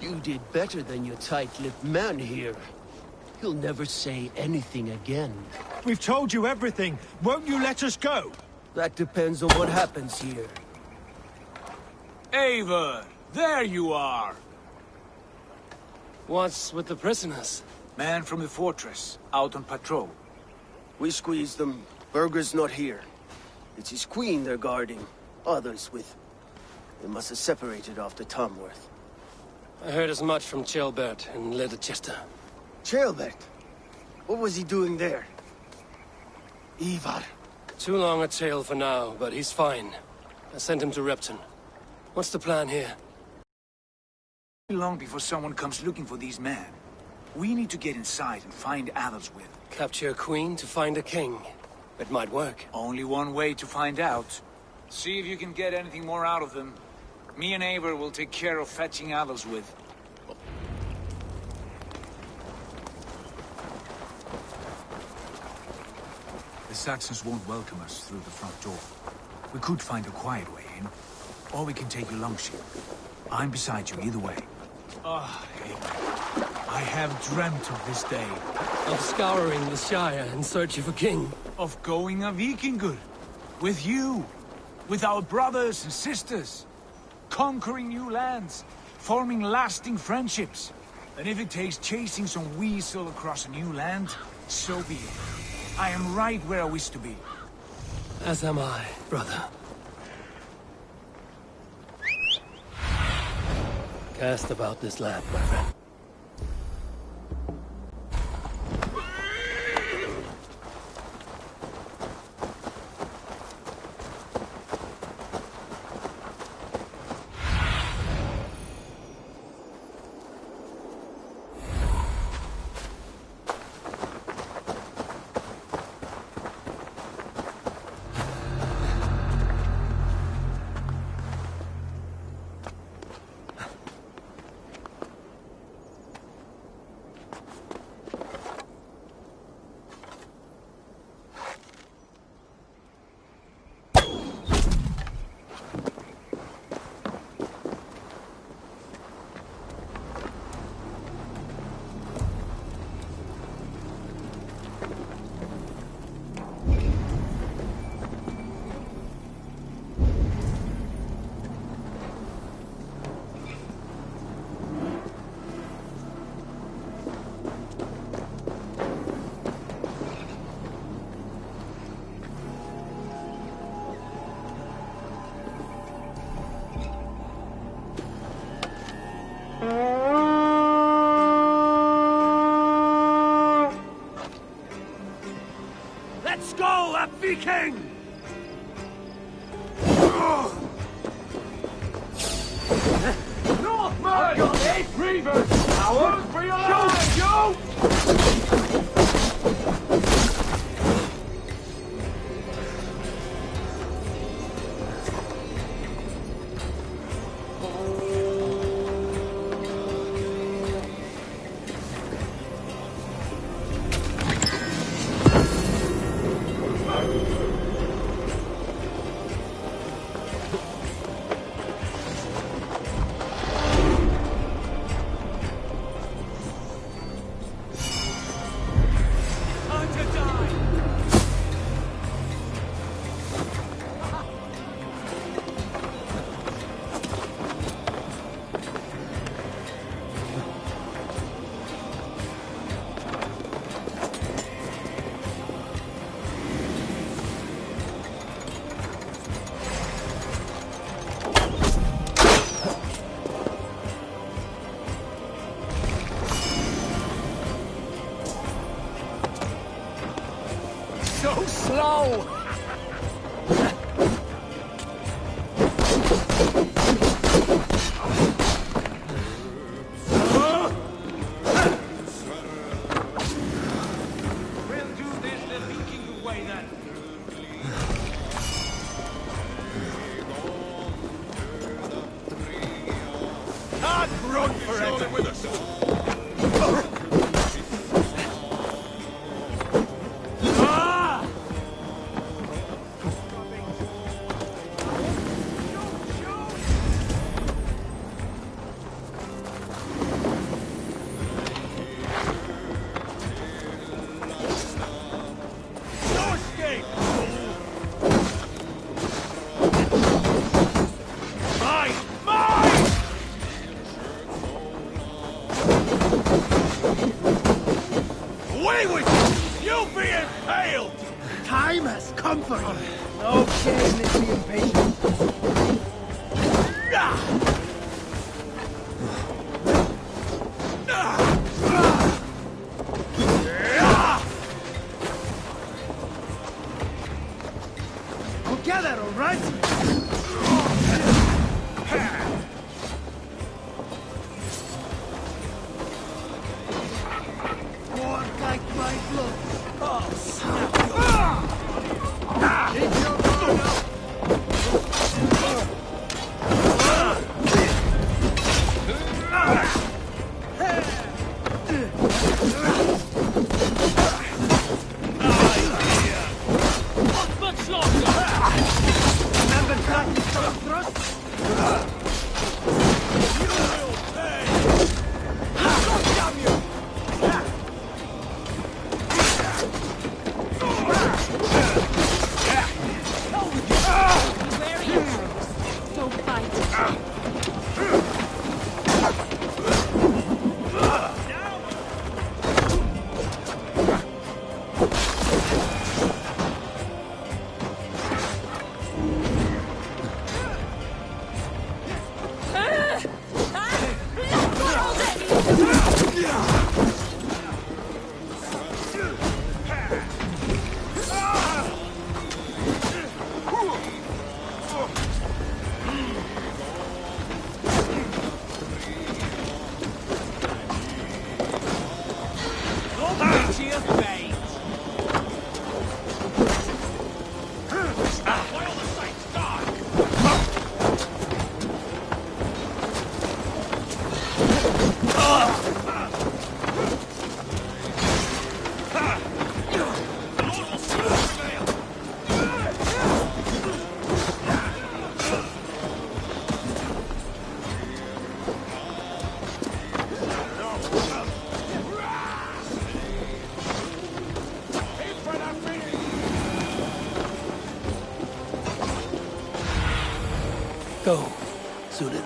[SPEAKER 1] You did better than your tight-lipped man here. He'll never say anything again.
[SPEAKER 2] We've told you everything. Won't you let us go?
[SPEAKER 1] That depends on what happens here.
[SPEAKER 2] Eivor, there you are.
[SPEAKER 4] What's with the prisoners?
[SPEAKER 2] Man from the fortress, out on patrol.
[SPEAKER 1] We squeezed them. Berger's not here. It's his queen they're guarding. Others with... They must have separated after Tamworth.
[SPEAKER 4] I heard as much from Ceolbert and Leicester.
[SPEAKER 1] Ceolbert? What was he doing there? Ivar.
[SPEAKER 4] Too long a tale for now, but he's fine. I sent him to Repton. What's the plan here?
[SPEAKER 2] Long before someone comes looking for these men. We need to get inside and find Adelswith.
[SPEAKER 4] Capture a queen to find a king. It might work.
[SPEAKER 2] Only one way to find out. See if you can get anything more out of them. Me and Eivor will take care of fetching Adelswith. The Saxons won't welcome us through the front door. We could find a quiet way in, or we can take your longship. I'm beside you either way. Ah, Eivor. I have dreamt of this day.
[SPEAKER 4] Of scouring the Shire in search of a king.
[SPEAKER 2] Of going a Vikingur. With you. With our brothers and sisters. Conquering new lands. Forming lasting friendships. And if it takes chasing some weasel across a new land, so be it. I am right where I wish to be.
[SPEAKER 4] As am I, brother. Cast about this land, my friend.
[SPEAKER 13] Let's go, a Viking! Northman! I've got 8 reavers! Coward! For your life! Shoot!
[SPEAKER 2] So slow!
[SPEAKER 17] We'll do this the Viking way then.
[SPEAKER 2] Can't run forever with us!
[SPEAKER 18] Time has come for you. Okay, make me impatient. Together, all right? More like my blood. Oh, snap. It's your turn now.
[SPEAKER 17] Not much longer!
[SPEAKER 18] Remember practice on thrust?
[SPEAKER 17] You will pay!
[SPEAKER 18] God damn you!
[SPEAKER 9] Don't fight.
[SPEAKER 12] Go, Sudan.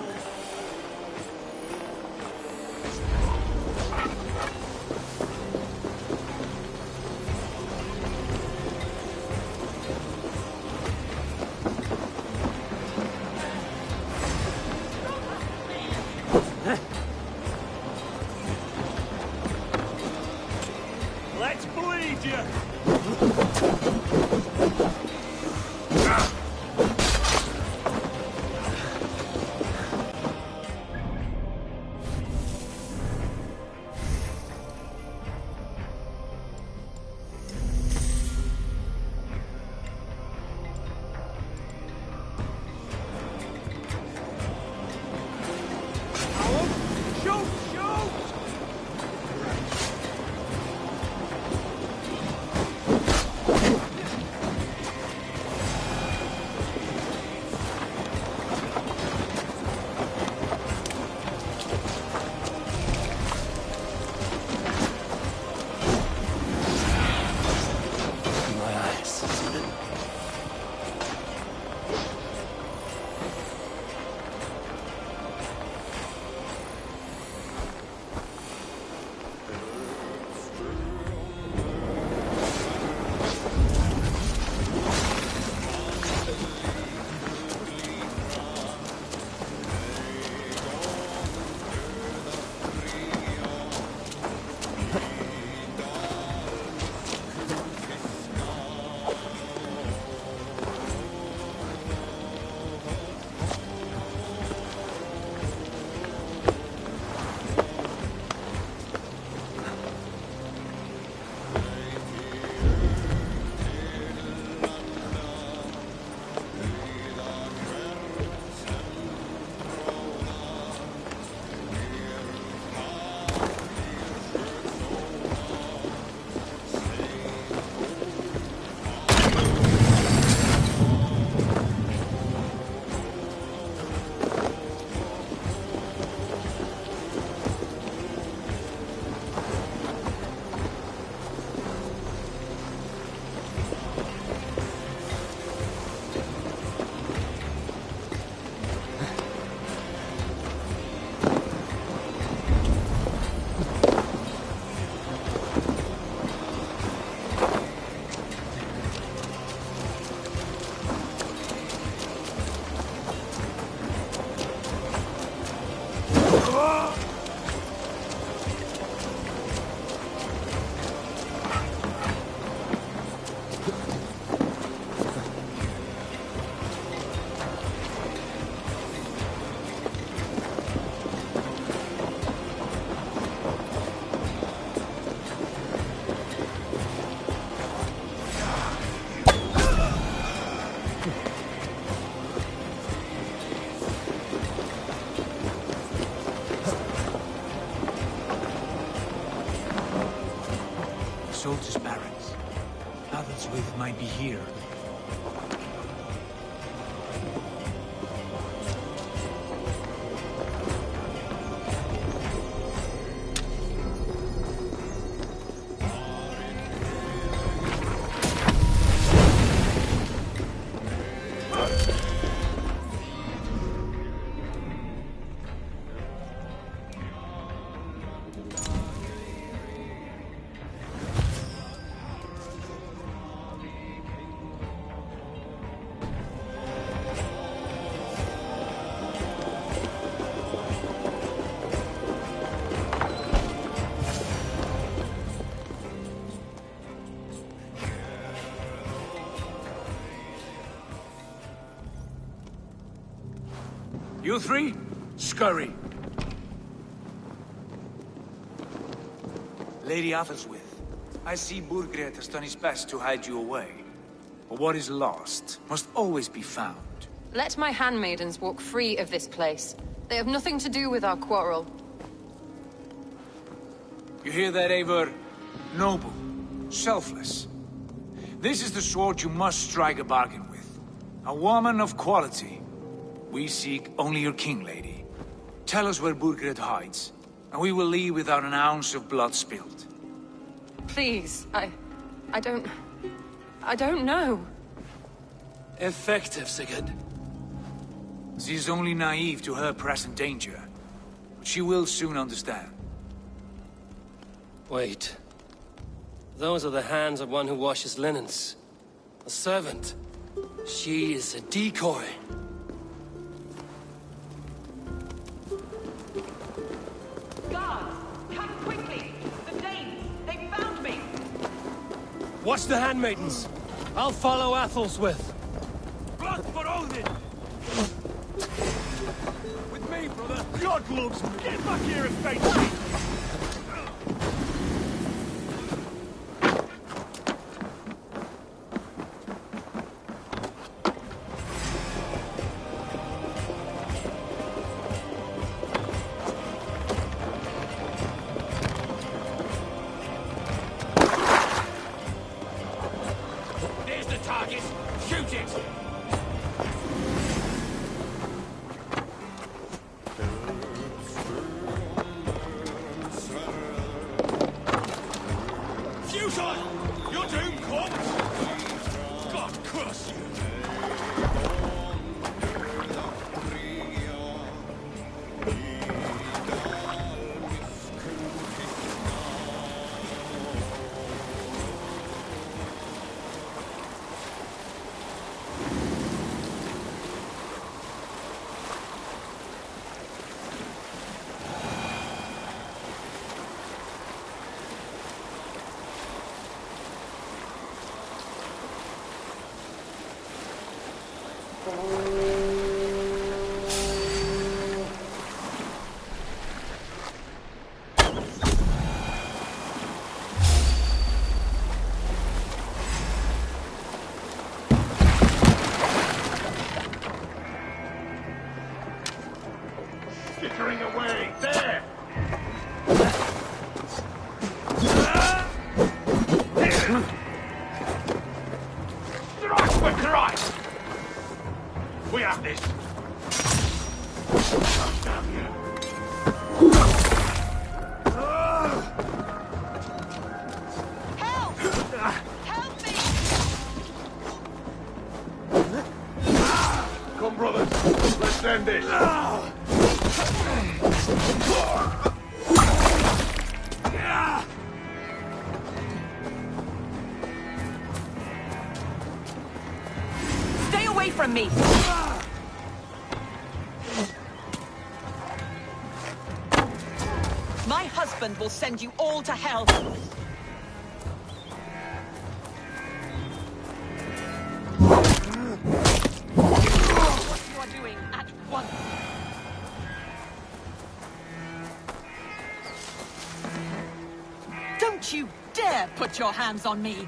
[SPEAKER 17] Let's bleed you!
[SPEAKER 2] soldiers' barracks. Adelswith might be here. You three, scurry. Lady Athelstwith, I see Burgred has done his best to hide you away. But what is lost must always be found.
[SPEAKER 9] Let my handmaidens walk free of this place. They have nothing to do with our quarrel.
[SPEAKER 2] You hear that, Eivor? Noble, selfless. This is the sword you must strike a bargain with. A woman of quality. We seek only your king, lady. Tell us where Burgred hides, and we will leave without an ounce of blood spilled.
[SPEAKER 9] Please, I don't know.
[SPEAKER 4] Effective, Sigurd.
[SPEAKER 2] She is only naive to her present danger. But she will soon understand.
[SPEAKER 4] Wait. Those are the hands of one who washes linens. A servant. She is a decoy. Watch the handmaidens. I'll follow Athelstwith.
[SPEAKER 17] Blood for Odin! With me, brother. God loves me. Get back here and face me. Skittering away! There! Strike for Christ! We have this! Oh, damn you!
[SPEAKER 9] Help! Help me!
[SPEAKER 17] Come, brothers! Let's end this!
[SPEAKER 9] Stay away from me! My husband will send you all to hell! What you are doing at once! Don't you dare put your hands on me!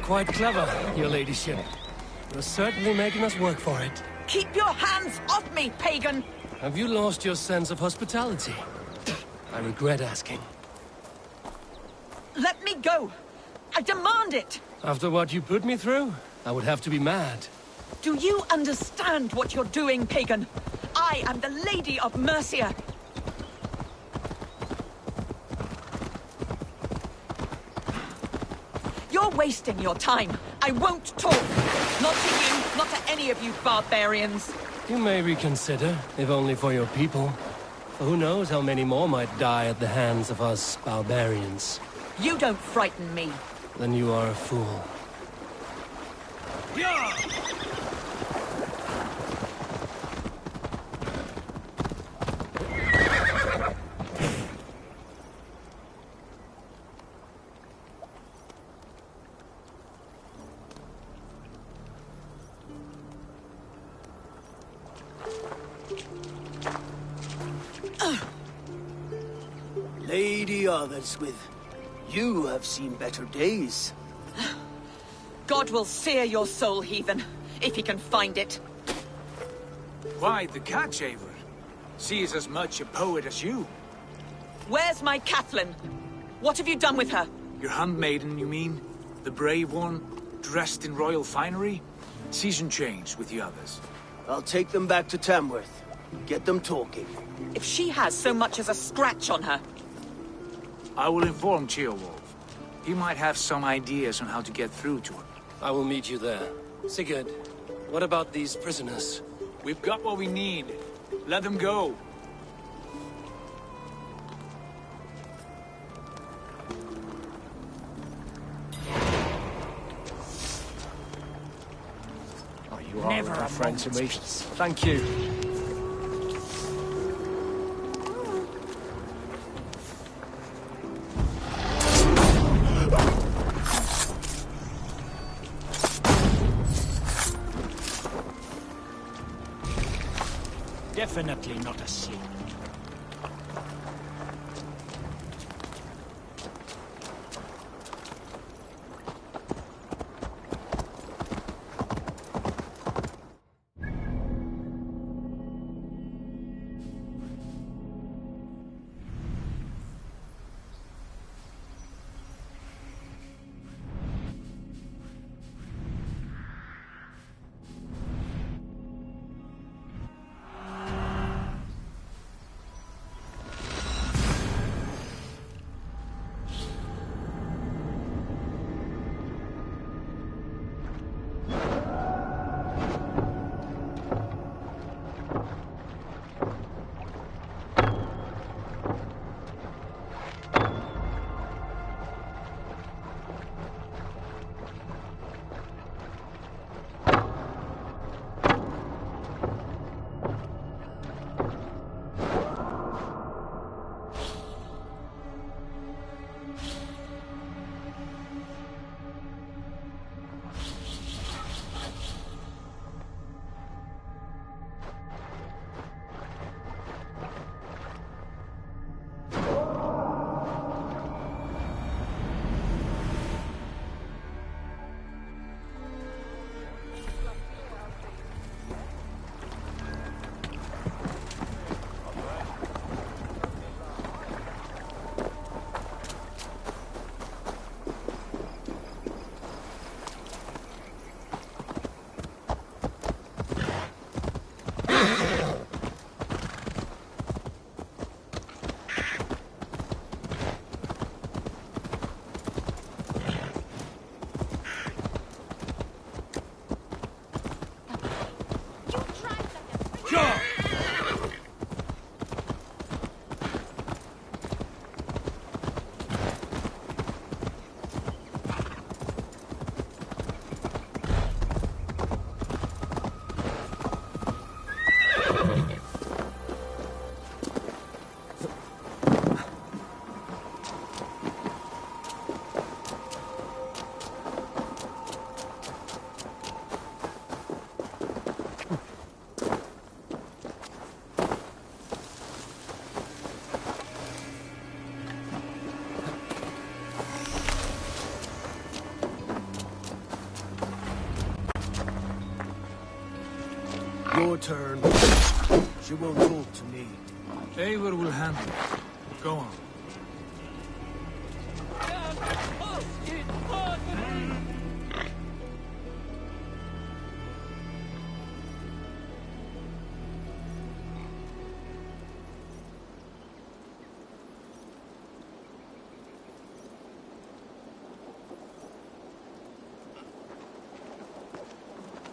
[SPEAKER 4] Quite clever, your ladyship. You're certainly making us work for it.
[SPEAKER 19] Keep your hands off me, pagan!
[SPEAKER 4] Have you lost your sense of hospitality? I regret asking.
[SPEAKER 19] Let me go! I demand it!
[SPEAKER 4] After what you put me through, I would have to be mad.
[SPEAKER 19] Do you understand what you're doing, pagan? I am the Lady of Mercia. You're wasting your time. I won't talk. Not to you, not to any of you barbarians.
[SPEAKER 4] You may reconsider, if only for your people. For who knows how many more might die at the hands of us barbarians.
[SPEAKER 19] You don't frighten me.
[SPEAKER 4] Then you are a fool.
[SPEAKER 2] Yeah!
[SPEAKER 1] Lady Arthur'swith, you have seen better days.
[SPEAKER 19] God will sear your soul, heathen, if he can find it.
[SPEAKER 2] Why, the cat shaver? She is as much a poet as you.
[SPEAKER 19] Where's my Catherine? What have you done with her?
[SPEAKER 2] Your handmaiden, you mean? The brave one, dressed in royal finery? Season change with the others.
[SPEAKER 1] I'll take them back to Tamworth. Get them talking.
[SPEAKER 19] If she has so much as a scratch on her.
[SPEAKER 2] I will inform Ceolwulf. He might have some ideas on how to get through to her.
[SPEAKER 4] I will meet you there. Sigurd, what about these prisoners?
[SPEAKER 2] We've got what we need. Let them go.
[SPEAKER 15] Oh, you are never a friend to me. Thank you.
[SPEAKER 18] Definitely not asleep.
[SPEAKER 1] Your turn. She won't talk to me.
[SPEAKER 2] Eivor will handle it. Go on.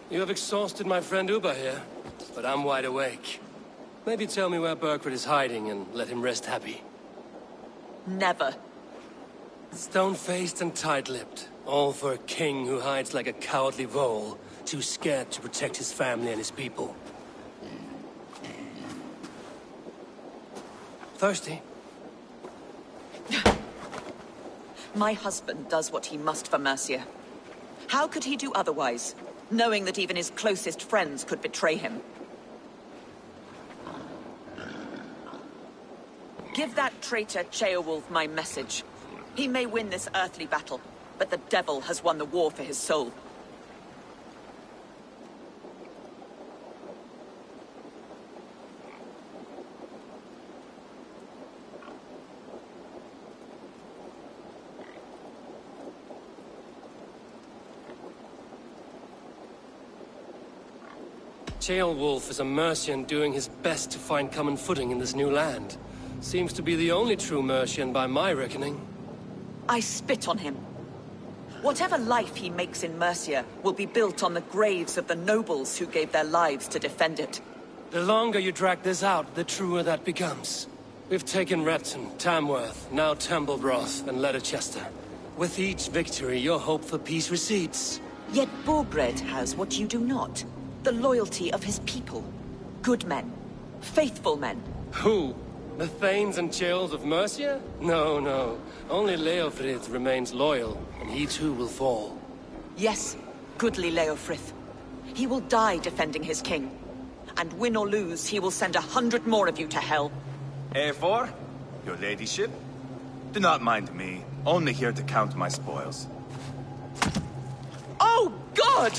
[SPEAKER 4] You have exhausted my friend Uba here, but I'm wide awake. Maybe tell me where Burgred is hiding and let him rest happy.
[SPEAKER 19] Never.
[SPEAKER 4] Stone-faced and tight-lipped. All for a king who hides like a cowardly vole, too scared to protect his family and his people. Thirsty?
[SPEAKER 19] My husband does what he must for Mercia. How could he do otherwise, knowing that even his closest friends could betray him? Give that traitor Ceolwulf my message. He may win this earthly battle, but the devil has won the war for his soul.
[SPEAKER 4] Ceolwulf is a Mercian doing his best to find common footing in this new land. Seems to be the only true Mercian by my reckoning.
[SPEAKER 19] I spit on him. Whatever life he makes in Mercia will be built on the graves of the nobles who gave their lives to defend it.
[SPEAKER 4] The longer you drag this out, the truer that becomes. We've taken Repton, Tamworth, now Temblebroth, and Leicester. With each victory, your hope for peace recedes.
[SPEAKER 19] Yet Burgred has what you do not. The loyalty of his people. Good men. Faithful men.
[SPEAKER 4] Who? The Thanes and Chills of Mercia? No, no. Only Leofrith remains loyal, and he too will fall.
[SPEAKER 19] Yes, goodly Leofrith. He will die defending his king. And win or lose, he will send 100 more of you to hell.
[SPEAKER 5] Eivor, your ladyship? Do not mind me. Only here to count my spoils.
[SPEAKER 19] Oh, God!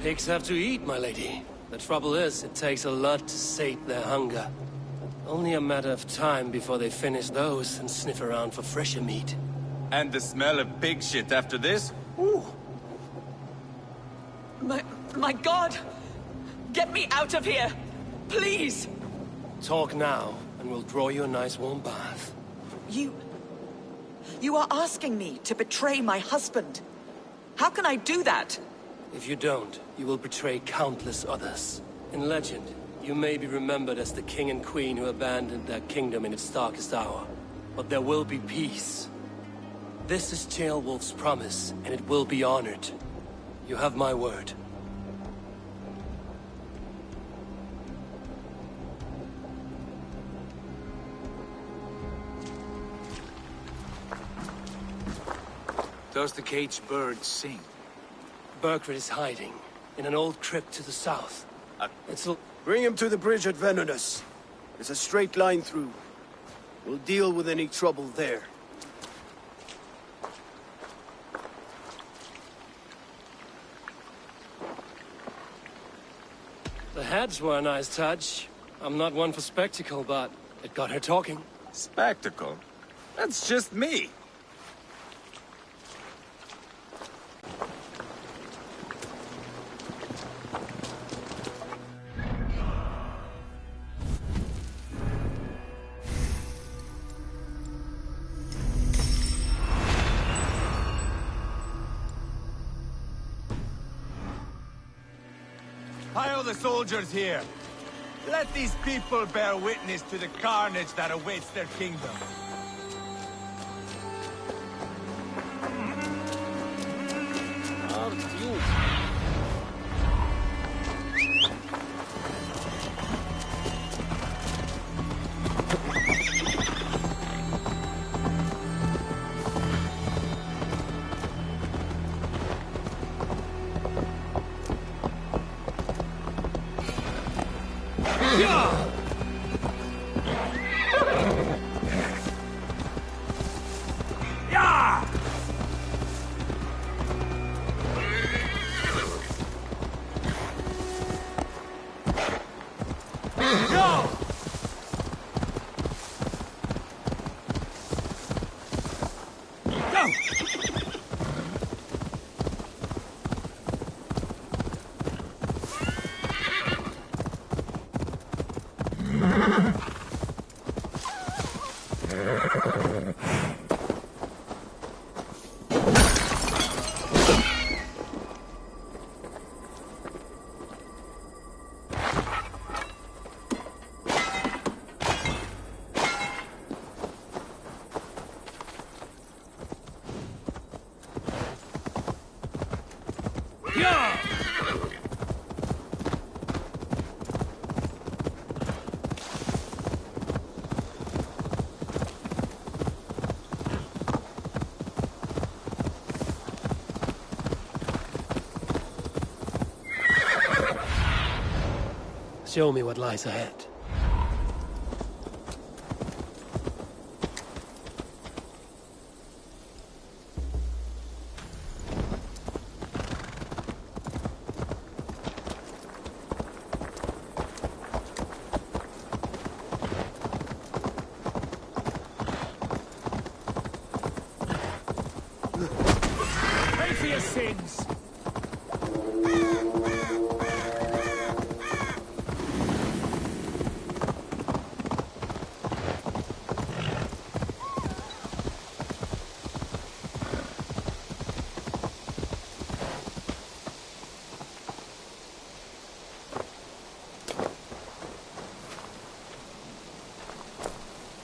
[SPEAKER 4] Pigs have to eat, my lady. The trouble is, it takes a lot to sate their hunger. Only a matter of time before they finish those and sniff around for fresher meat.
[SPEAKER 5] And the smell of pig shit after this? Ooh.
[SPEAKER 19] My God! Get me out of here! Please!
[SPEAKER 4] Talk now, and we'll draw you a nice warm bath.
[SPEAKER 19] You are asking me to betray my husband. How can I do that?
[SPEAKER 4] If you don't, you will betray countless others. In legend, you may be remembered as the king and queen who abandoned their kingdom in its darkest hour. But there will be peace. This is Ceolwulf's promise, and it will be honored. You have my word.
[SPEAKER 2] Does the caged bird sing?
[SPEAKER 4] Burgred is hiding in an old crypt to the south.
[SPEAKER 1] Bring him to the bridge at Venonus. It's a straight line through. We'll deal with any trouble there.
[SPEAKER 4] The heads were a nice touch. I'm not one for spectacle, but it got her talking.
[SPEAKER 5] Spectacle? That's just me. Pile the soldiers here. Let these people bear witness to the carnage that awaits their kingdom.
[SPEAKER 4] Show me what lies ahead.
[SPEAKER 2] Pay for your sins!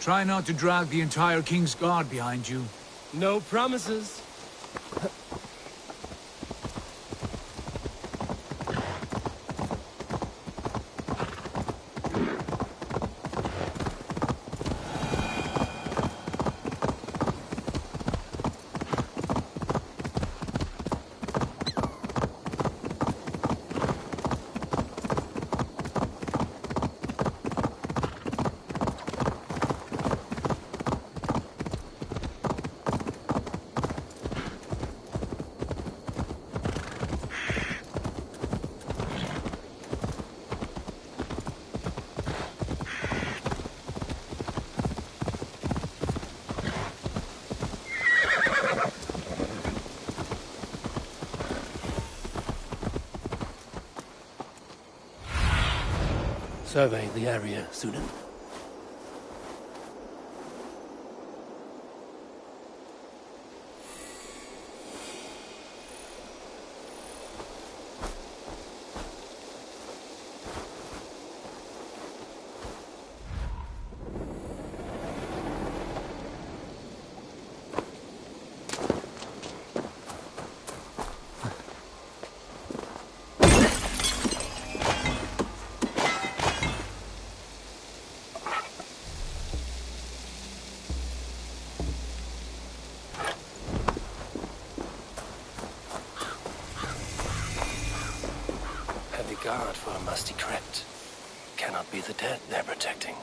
[SPEAKER 2] Try not to drag the entire King's Guard behind you.
[SPEAKER 4] No promises. survey the area, Sunan? Guard for a musty crypt. Cannot be the dead they're protecting.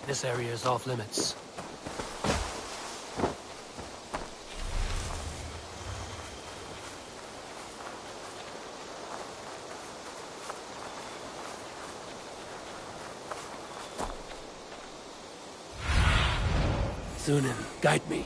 [SPEAKER 4] This area is off limits. Sunan, guide me.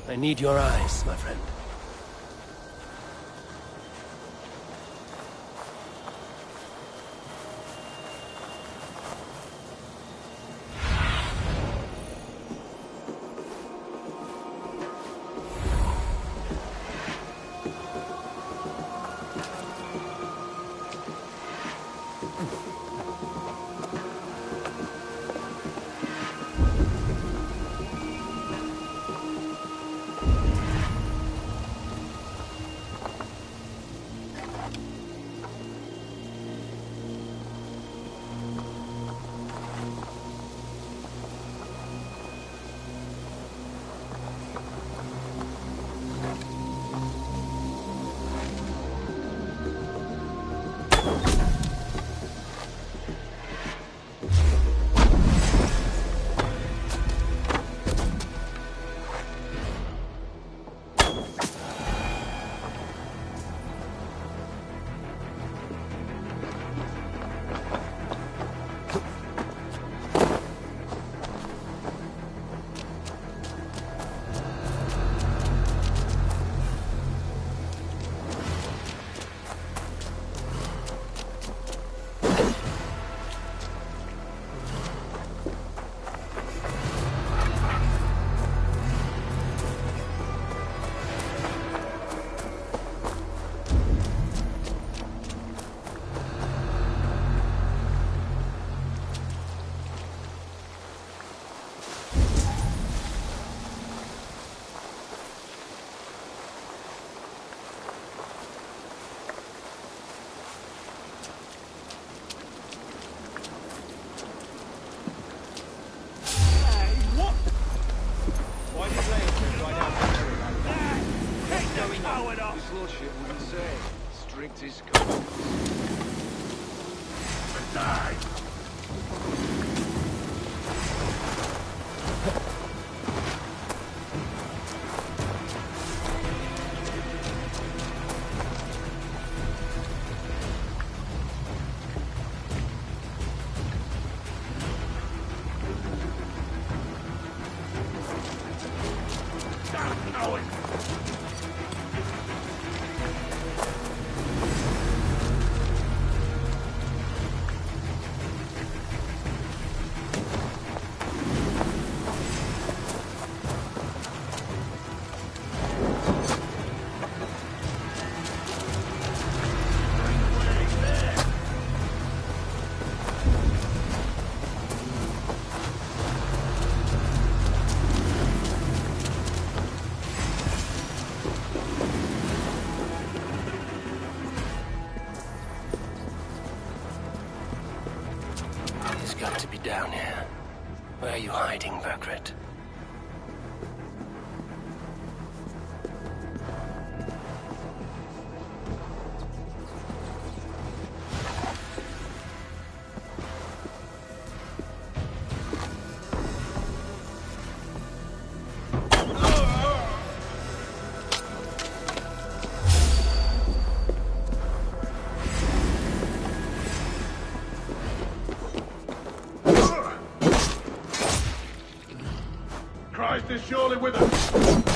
[SPEAKER 4] I need your eyes, my friend. got to be down here. Where are you hiding, Burgred?
[SPEAKER 16] Christ is surely with us.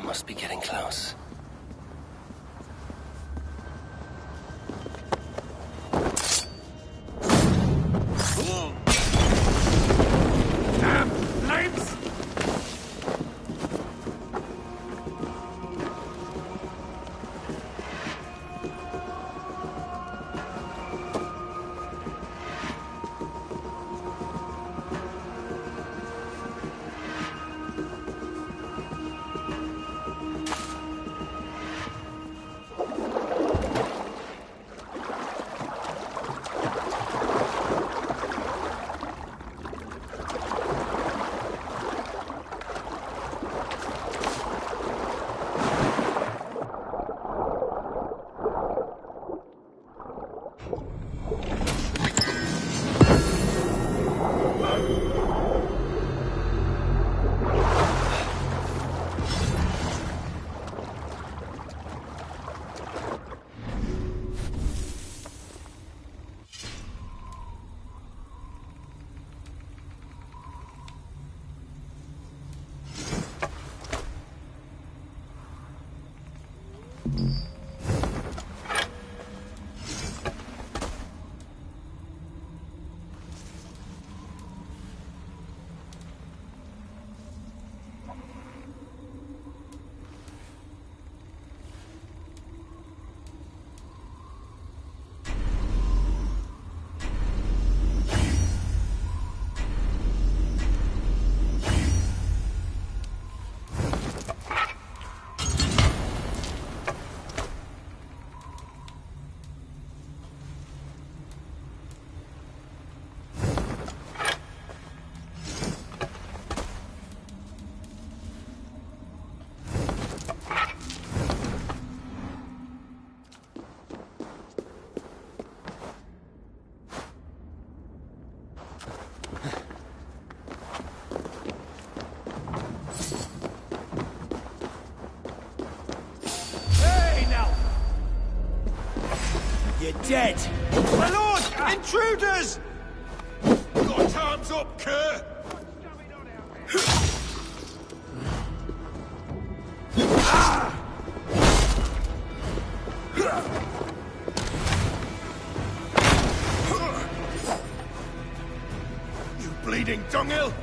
[SPEAKER 4] Must be getting close.
[SPEAKER 16] Damn flames!
[SPEAKER 18] You're dead!
[SPEAKER 8] My lord! Intruders! Got arms up, cur! You bleeding dunghill!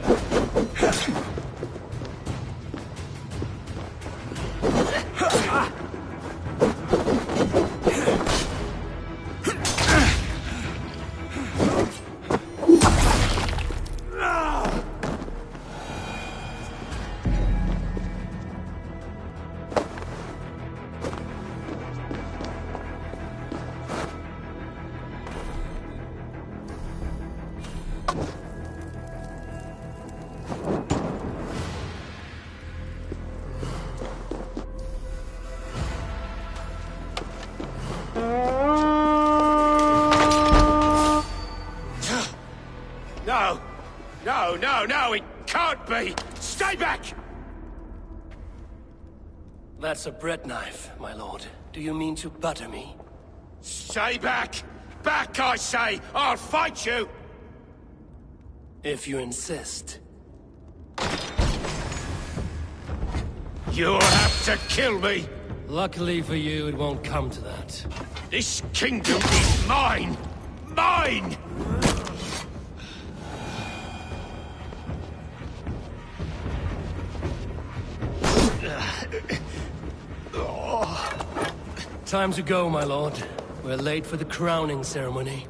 [SPEAKER 8] No, it can't be! Stay back!
[SPEAKER 4] That's a bread knife, my lord. Do you mean to butter me?
[SPEAKER 7] Stay back! Back, I say! I'll fight you!
[SPEAKER 4] If you insist.
[SPEAKER 7] You'll have to kill me!
[SPEAKER 4] Luckily for you, it won't come to that.
[SPEAKER 7] This kingdom is mine! Mine!
[SPEAKER 4] Time to go, my lord. We're late for the crowning ceremony.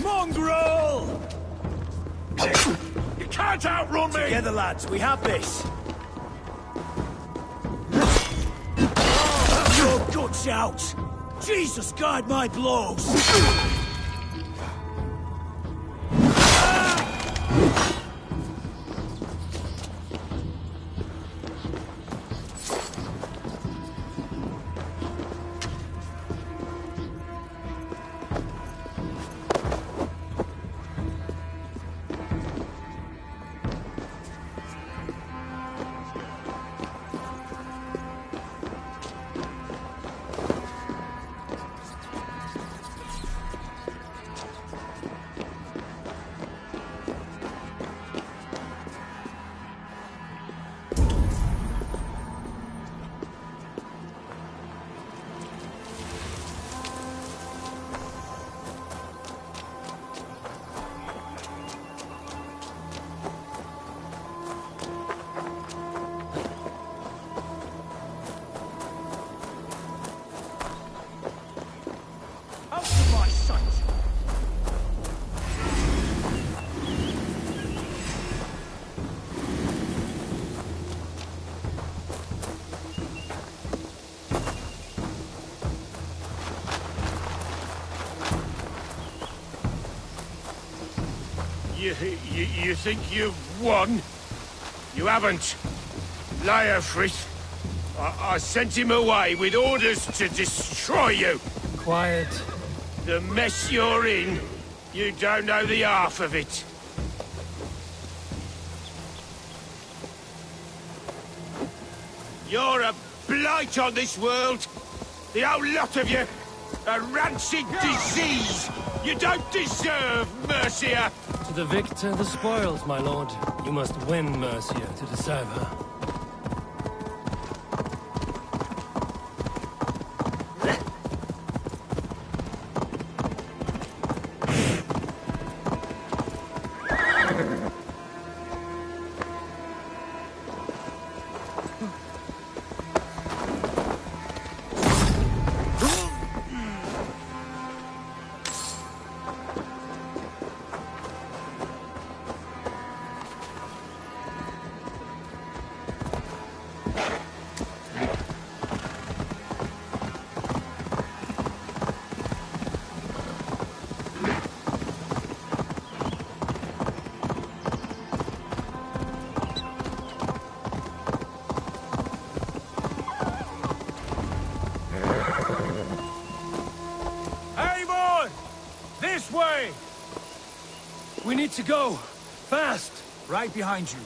[SPEAKER 18] Mongrel!
[SPEAKER 8] You can't outrun me!
[SPEAKER 18] Together, lads, we have this! Your guts out! Jesus, guide my blows!
[SPEAKER 7] You think you've won? You haven't. Leofrith. I sent him away with orders to destroy you.
[SPEAKER 4] Quiet.
[SPEAKER 7] The mess you're in, you don't know the half of it. You're a blight on this world. The whole lot of you. A rancid disease. You don't deserve Mercia.
[SPEAKER 4] To the victor, the spoils, my lord. You must win Mercia to deserve her. We need to go. Fast.
[SPEAKER 2] Right behind you.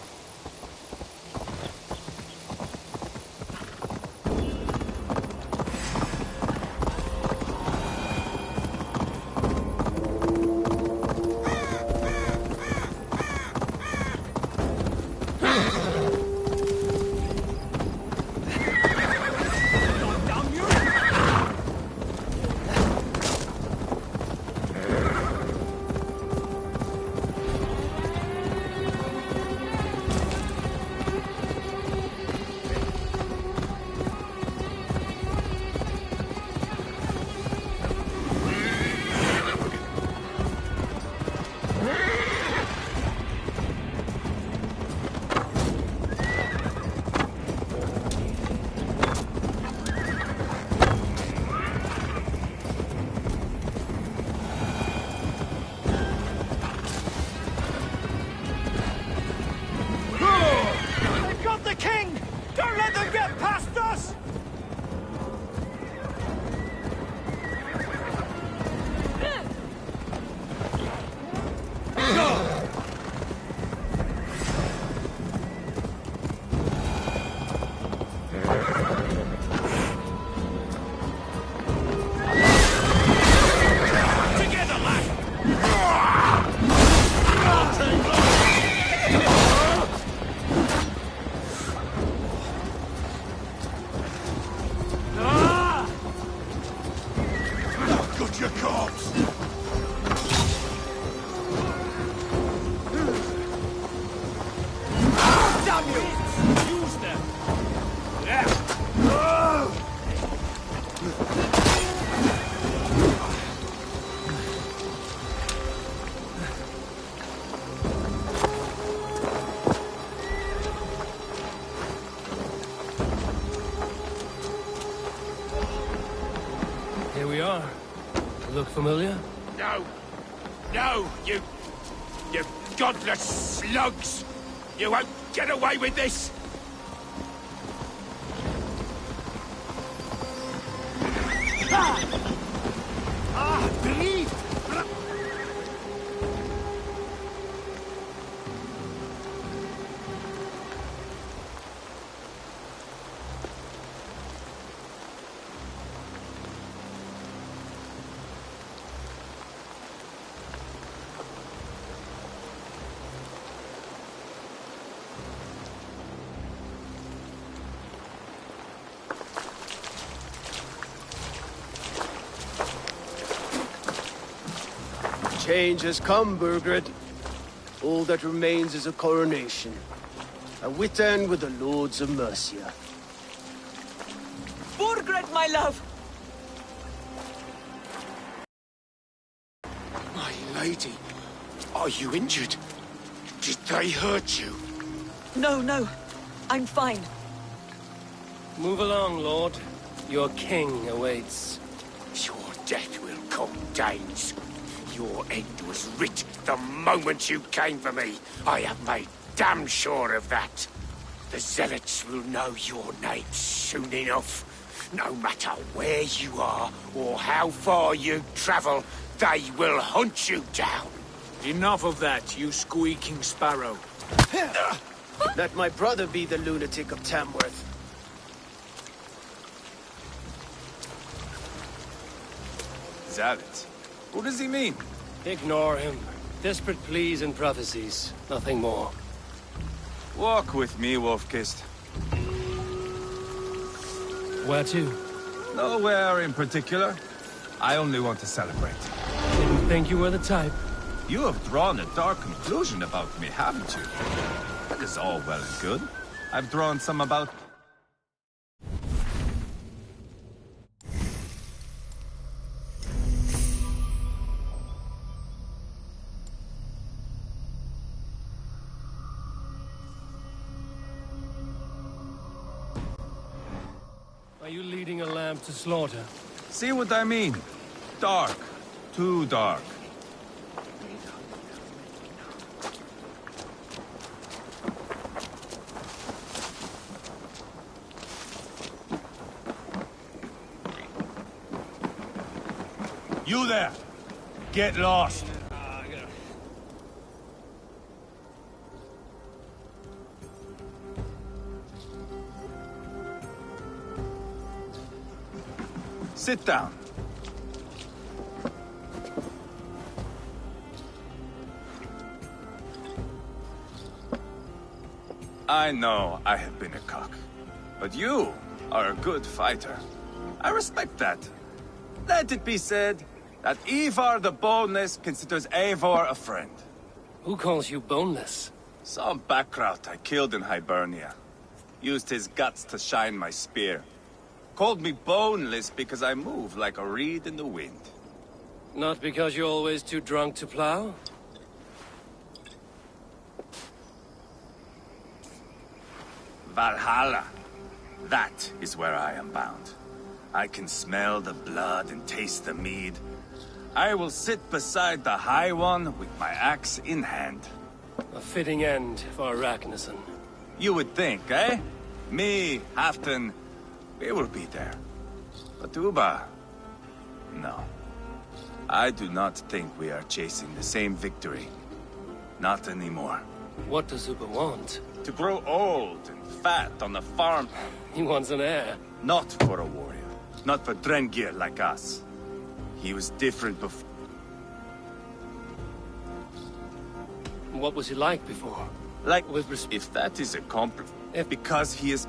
[SPEAKER 4] Here we are. Look familiar?
[SPEAKER 7] No. No, you godless slugs! You won't get away with this!
[SPEAKER 17] Bleed!
[SPEAKER 1] Change has come, Burgred. All that remains is a coronation. A witan with the Lords of Mercia.
[SPEAKER 19] Burgred, my love!
[SPEAKER 7] My lady, are you injured? Did they hurt you?
[SPEAKER 19] No, no. I'm fine.
[SPEAKER 4] Move along, Lord. Your king awaits.
[SPEAKER 7] Your death will come, Danes. Your end was writ the moment you came for me. I have made damn sure of that. The Zealots will know your name soon enough. No matter where you are or how far you travel, they will hunt you down.
[SPEAKER 2] Enough of that, you squeaking sparrow.
[SPEAKER 1] Let my brother be the lunatic of Tamworth.
[SPEAKER 5] Zealots? Who does he mean?
[SPEAKER 4] Ignore him. Desperate pleas and prophecies. Nothing more.
[SPEAKER 5] Walk with me, Wolf-Kissed.
[SPEAKER 4] Where to?
[SPEAKER 5] Nowhere in particular. I only want to celebrate.
[SPEAKER 4] Didn't think you were the type.
[SPEAKER 5] You have drawn a dark conclusion about me, haven't you? That is all well and good. I've drawn some about...
[SPEAKER 4] Are you leading a lamb to slaughter?
[SPEAKER 5] See what I mean? Dark. Too dark. You there! Get lost! Sit down. I know I have been a cock, but you are a good fighter. I respect that. Let it be said that Ivar the Boneless considers Eivor a friend.
[SPEAKER 4] Who calls you boneless?
[SPEAKER 5] Some backrout I killed in Hibernia. Used his guts to shine my spear. Called me boneless because I move like a reed in the wind.
[SPEAKER 4] Not because you're always too drunk to plow?
[SPEAKER 5] Valhalla. That is where I am bound. I can smell the blood and taste the mead. I will sit beside the High One with my axe in hand.
[SPEAKER 4] A fitting end for Ragnarsson.
[SPEAKER 5] You would think, eh? Me, Halfdan, we will be there. But Uba... no. I do not think we are chasing the same victory. Not anymore.
[SPEAKER 4] What does Uba want?
[SPEAKER 5] To grow old and fat on the farm.
[SPEAKER 4] He wants an heir.
[SPEAKER 5] Not for a warrior. Not for Drengir like us. He was different before.
[SPEAKER 4] What was he like before?
[SPEAKER 5] Like, if that is a compliment. Because he is...